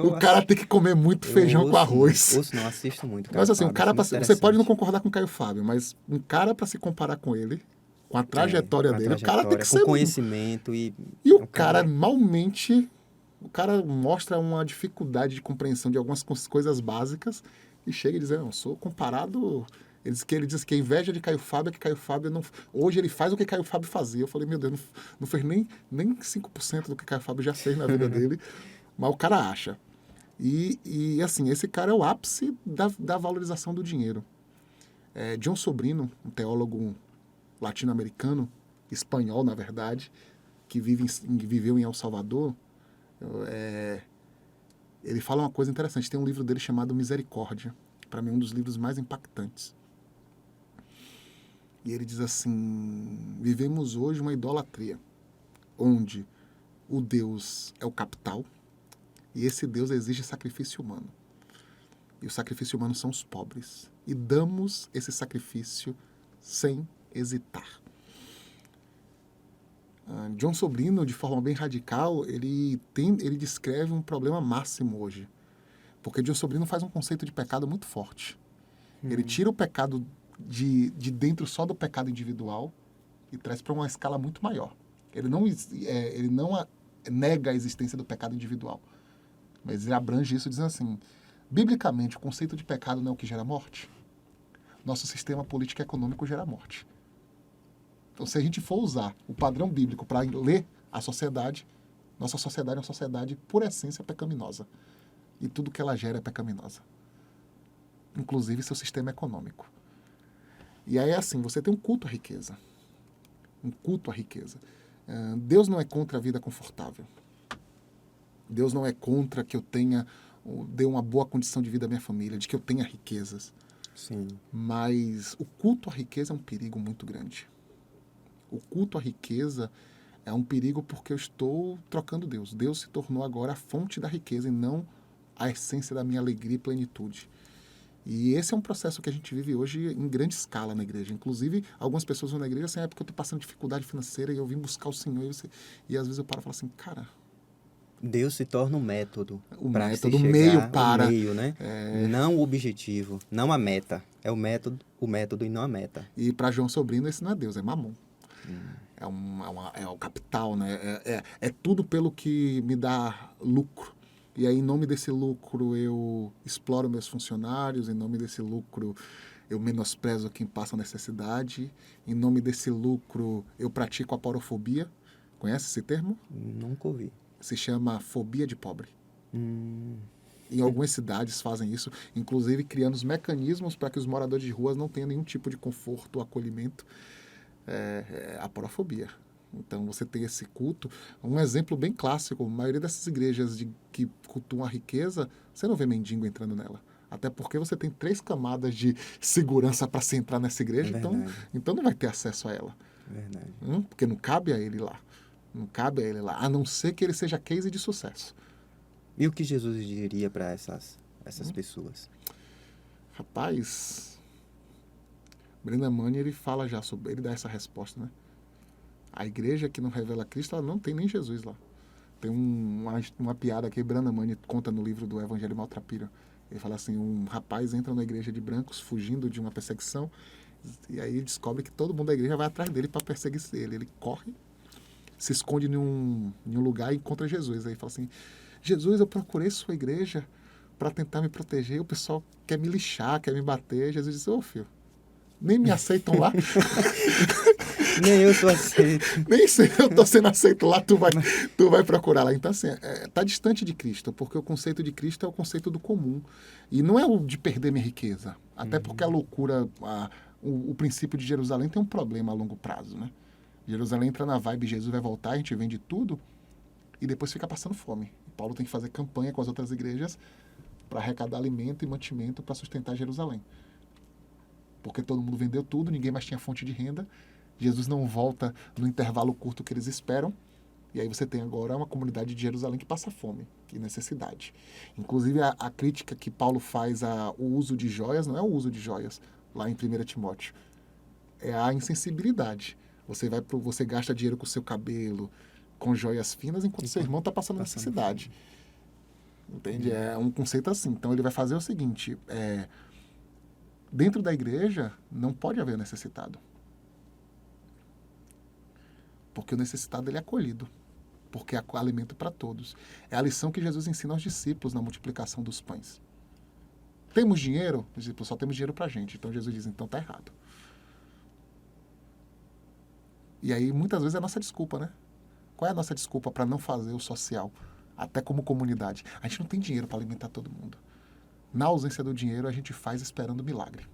o cara tem que comer muito feijão com arroz. Não assisto muito, Caio Mas assim, Fábio, você pode não concordar com Caio Fábio, mas um cara para se comparar com ele, com a trajetória dele, o cara tem que ser... Com conhecimento e... E o cara, malmente... O cara mostra uma dificuldade de compreensão de algumas coisas básicas e chega e diz, não, sou comparado... Ele diz que a inveja de Caio Fábio é que Caio Fábio não... Hoje ele faz o que Caio Fábio fazia. Eu falei, meu Deus, não fez nem 5% do que Caio Fábio já fez na vida dele, mas o cara acha. E assim, esse cara é o ápice da valorização do dinheiro. John Sobrino, um teólogo latino-americano, espanhol, na verdade, que viveu em El Salvador, ele fala uma coisa interessante. Tem um livro dele chamado Misericórdia, para mim um dos livros mais impactantes. E ele diz assim, vivemos hoje uma idolatria, onde o Deus é o capital, e esse Deus exige sacrifício humano. E o sacrifício humano são os pobres. E damos esse sacrifício sem hesitar. John Sobrino, de forma bem radical, ele descreve um problema máximo hoje. Porque John Sobrino faz um conceito de pecado muito forte. Ele tira o pecado de dentro só do pecado individual e traz para uma escala muito maior. Ele não nega a existência do pecado individual. Mas ele abrange isso dizendo assim, biblicamente, o conceito de pecado não é o que gera morte? Nosso sistema político e econômico gera morte. Então, se a gente for usar o padrão bíblico para ler a sociedade, nossa sociedade é uma sociedade, por essência, pecaminosa. E tudo que ela gera é pecaminosa. Inclusive seu sistema econômico. E aí, assim, você tem um culto à riqueza. Um culto à riqueza. Deus não é contra a vida confortável. Deus não é contra que eu dê uma boa condição de vida à minha família, de que eu tenha riquezas. Sim. Mas o culto à riqueza é um perigo muito grande. O culto à riqueza é um perigo porque eu estou trocando Deus. Deus se tornou agora a fonte da riqueza e não a essência da minha alegria e plenitude. E esse é um processo que a gente vive hoje em grande escala na igreja. Inclusive, algumas pessoas vão na igreja assim, porque eu estou passando dificuldade financeira e eu vim buscar o Senhor. E às vezes eu paro e falo assim, cara... Deus se torna um método. O método, o meio para... O meio, né? Não o objetivo, não a meta. É o método e não a meta. E para João Sobrino, esse não é Deus, é Mamon. É o capital, né? É tudo pelo que me dá lucro. E aí, em nome desse lucro, eu exploro meus funcionários, em nome desse lucro, eu menosprezo quem passa necessidade, em nome desse lucro, eu pratico a porofobia. Conhece esse termo? Nunca ouvi. Se chama fobia de pobre. Em algumas cidades fazem isso, inclusive criando os mecanismos para que os moradores de ruas não tenham nenhum tipo de conforto ou acolhimento. A porofobia. Então, você tem esse culto. Um exemplo bem clássico, a maioria dessas igrejas que cultuam a riqueza, você não vê mendigo entrando nela. Até porque você tem 3 camadas de segurança para se entrar nessa igreja, então não vai ter acesso a ela. Verdade. Porque não cabe a ele lá. Não cabe a ele lá, a não ser que ele seja case de sucesso. E o que Jesus diria para essas pessoas? Rapaz, Brennan Manning, ele fala já sobre, ele dá essa resposta, né? A igreja que não revela Cristo, ela não tem nem Jesus lá. Tem uma piada que Brennan Manning conta no livro do Evangelho Maltrapilho. Ele fala assim, um rapaz entra na igreja de brancos fugindo de uma perseguição e aí ele descobre que todo mundo da igreja vai atrás dele para perseguir ele. Ele corre, se esconde em um lugar e encontra Jesus. Aí fala assim, Jesus, eu procurei sua igreja para tentar me proteger, o pessoal quer me lixar, quer me bater. Jesus diz, filho, nem me aceitam lá. Nem eu tô aceito. Nem sei, eu tô sendo aceito lá, tu vai procurar lá. Então, assim, tá distante de Cristo, porque o conceito de Cristo é o conceito do comum. E não é o de perder minha riqueza. Até porque a loucura, o princípio de Jerusalém tem um problema a longo prazo, né? Jerusalém entra na vibe, Jesus vai voltar, a gente vende tudo e depois fica passando fome. Paulo tem que fazer campanha com as outras igrejas para arrecadar alimento e mantimento para sustentar Jerusalém. Porque todo mundo vendeu tudo, ninguém mais tinha fonte de renda. Jesus não volta no intervalo curto que eles esperam. E aí você tem agora uma comunidade de Jerusalém que passa fome, que necessidade. Inclusive, a crítica que Paulo faz ao uso de joias, não é o uso de joias, lá em 1 Timóteo. É a insensibilidade. Você gasta dinheiro com o seu cabelo, com joias finas, enquanto seu irmão está passando necessidade. Entende? É um conceito assim. Então, ele vai fazer o seguinte, dentro da igreja, não pode haver necessitado. Porque o necessitado ele é acolhido. Porque é alimento para todos. É a lição que Jesus ensina aos discípulos na multiplicação dos pães. Temos dinheiro? Os discípulos só temos dinheiro para a gente. Então Jesus diz, então está errado. E aí muitas vezes é a nossa desculpa, né? Qual é a nossa desculpa para não fazer o social? Até como comunidade. A gente não tem dinheiro para alimentar todo mundo. Na ausência do dinheiro, a gente faz esperando milagre.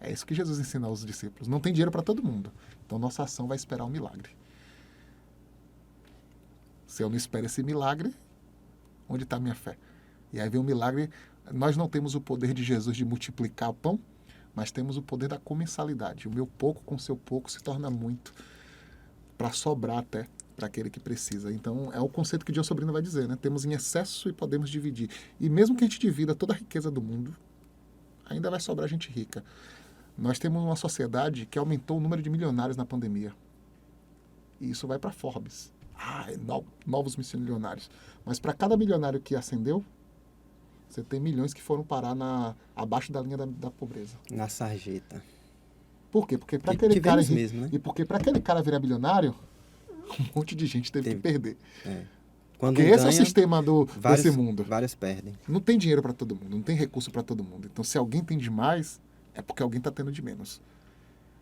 É isso que Jesus ensina aos discípulos. Não tem dinheiro para todo mundo. Então nossa ação vai esperar um milagre. Se eu não espero esse milagre, onde está a minha fé? E aí vem o milagre. Nós não temos o poder de Jesus de multiplicar o pão, mas temos o poder da comensalidade. O meu pouco com o seu pouco se torna muito, para sobrar até para aquele que precisa. Então, é o conceito que John Sobrino vai dizer, né? Temos em excesso e podemos dividir. E mesmo que a gente divida toda a riqueza do mundo, ainda vai sobrar gente rica. Nós temos uma sociedade que aumentou o número de milionários na pandemia. E isso vai para Forbes. Novos milionários. Mas para cada milionário que ascendeu, você tem milhões que foram parar abaixo da linha da pobreza. Na sarjeta. Por quê? Porque para aquele cara mesmo, né? E porque para aquele cara virar bilionário, um monte de gente teve que perder. Porque esse é o sistema desse mundo. Vários perdem. Não tem dinheiro para todo mundo, não tem recurso para todo mundo. Então, se alguém tem demais, é porque alguém está tendo de menos.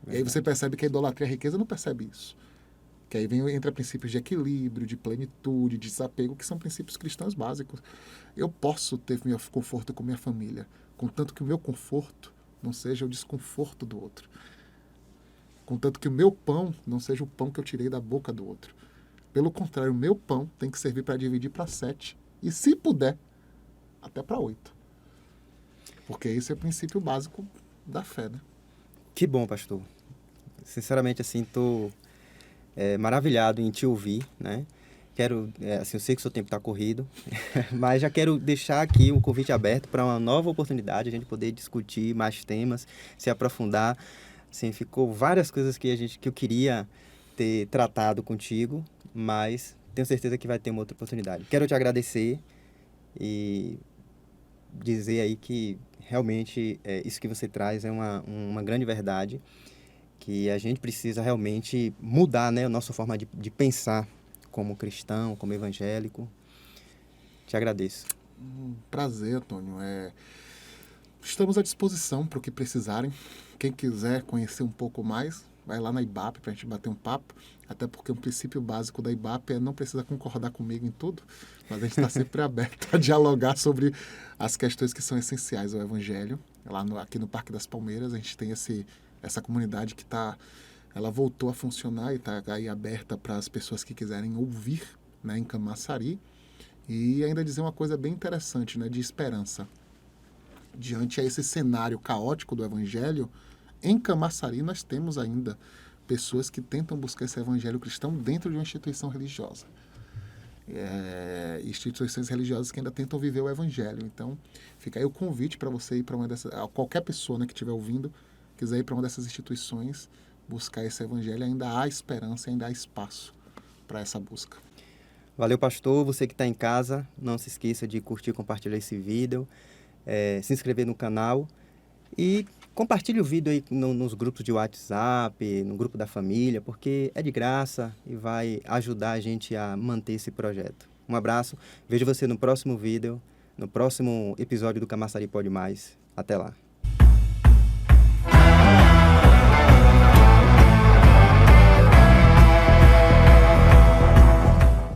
Verdade. E aí você percebe que a idolatria e a riqueza não percebe isso. Que aí entra princípios de equilíbrio, de plenitude, de desapego, que são princípios cristãos básicos. Eu posso ter meu conforto com minha família, contanto que o meu conforto não seja o desconforto do outro. Contanto que o meu pão não seja o pão que eu tirei da boca do outro. Pelo contrário, o meu pão tem que servir para dividir para 7. E, se puder, até para 8. Porque esse é o princípio básico da fé, né? Que bom, pastor. Sinceramente, assim, estou maravilhado em te ouvir, né? Assim, eu sei que o seu tempo está corrido, mas já quero deixar aqui um convite aberto para uma nova oportunidade, a gente poder discutir mais temas, se aprofundar. Assim, ficou várias coisas que eu queria ter tratado contigo, mas tenho certeza que vai ter uma outra oportunidade. Quero te agradecer e dizer aí que realmente isso que você traz é uma grande verdade, que a gente precisa realmente mudar, né, a nossa forma de pensar como cristão, como evangélico. Te agradeço. Prazer, Antônio. Estamos à disposição para o que precisarem. Quem quiser conhecer um pouco mais, vai lá na IBAP para a gente bater um papo. Até porque um princípio básico da IBAP não precisa concordar comigo em tudo, mas a gente está sempre aberto a dialogar sobre as questões que são essenciais ao Evangelho. Aqui no Parque das Palmeiras, a gente tem essa comunidade que ela voltou a funcionar e está aí aberta para as pessoas que quiserem ouvir, né, em Camaçari. E ainda dizer uma coisa bem interessante, né, de esperança. Diante a esse cenário caótico do Evangelho, em Camaçari nós temos ainda pessoas que tentam buscar esse Evangelho cristão dentro de uma instituição religiosa. Instituições religiosas que ainda tentam viver o Evangelho. Então, fica aí o convite para você ir para uma dessas... Qualquer pessoa, né, que estiver ouvindo, quiser ir para uma dessas instituições, buscar esse Evangelho, ainda há esperança, ainda há espaço para essa busca. Valeu, pastor. Você que está em casa, não se esqueça de curtir e compartilhar esse vídeo, se inscrever no canal e compartilhe o vídeo aí nos grupos de WhatsApp, no grupo da família, porque é de graça e vai ajudar a gente a manter esse projeto. Um abraço, vejo você no próximo vídeo, no próximo episódio do Camaçari Pode Mais. Até lá.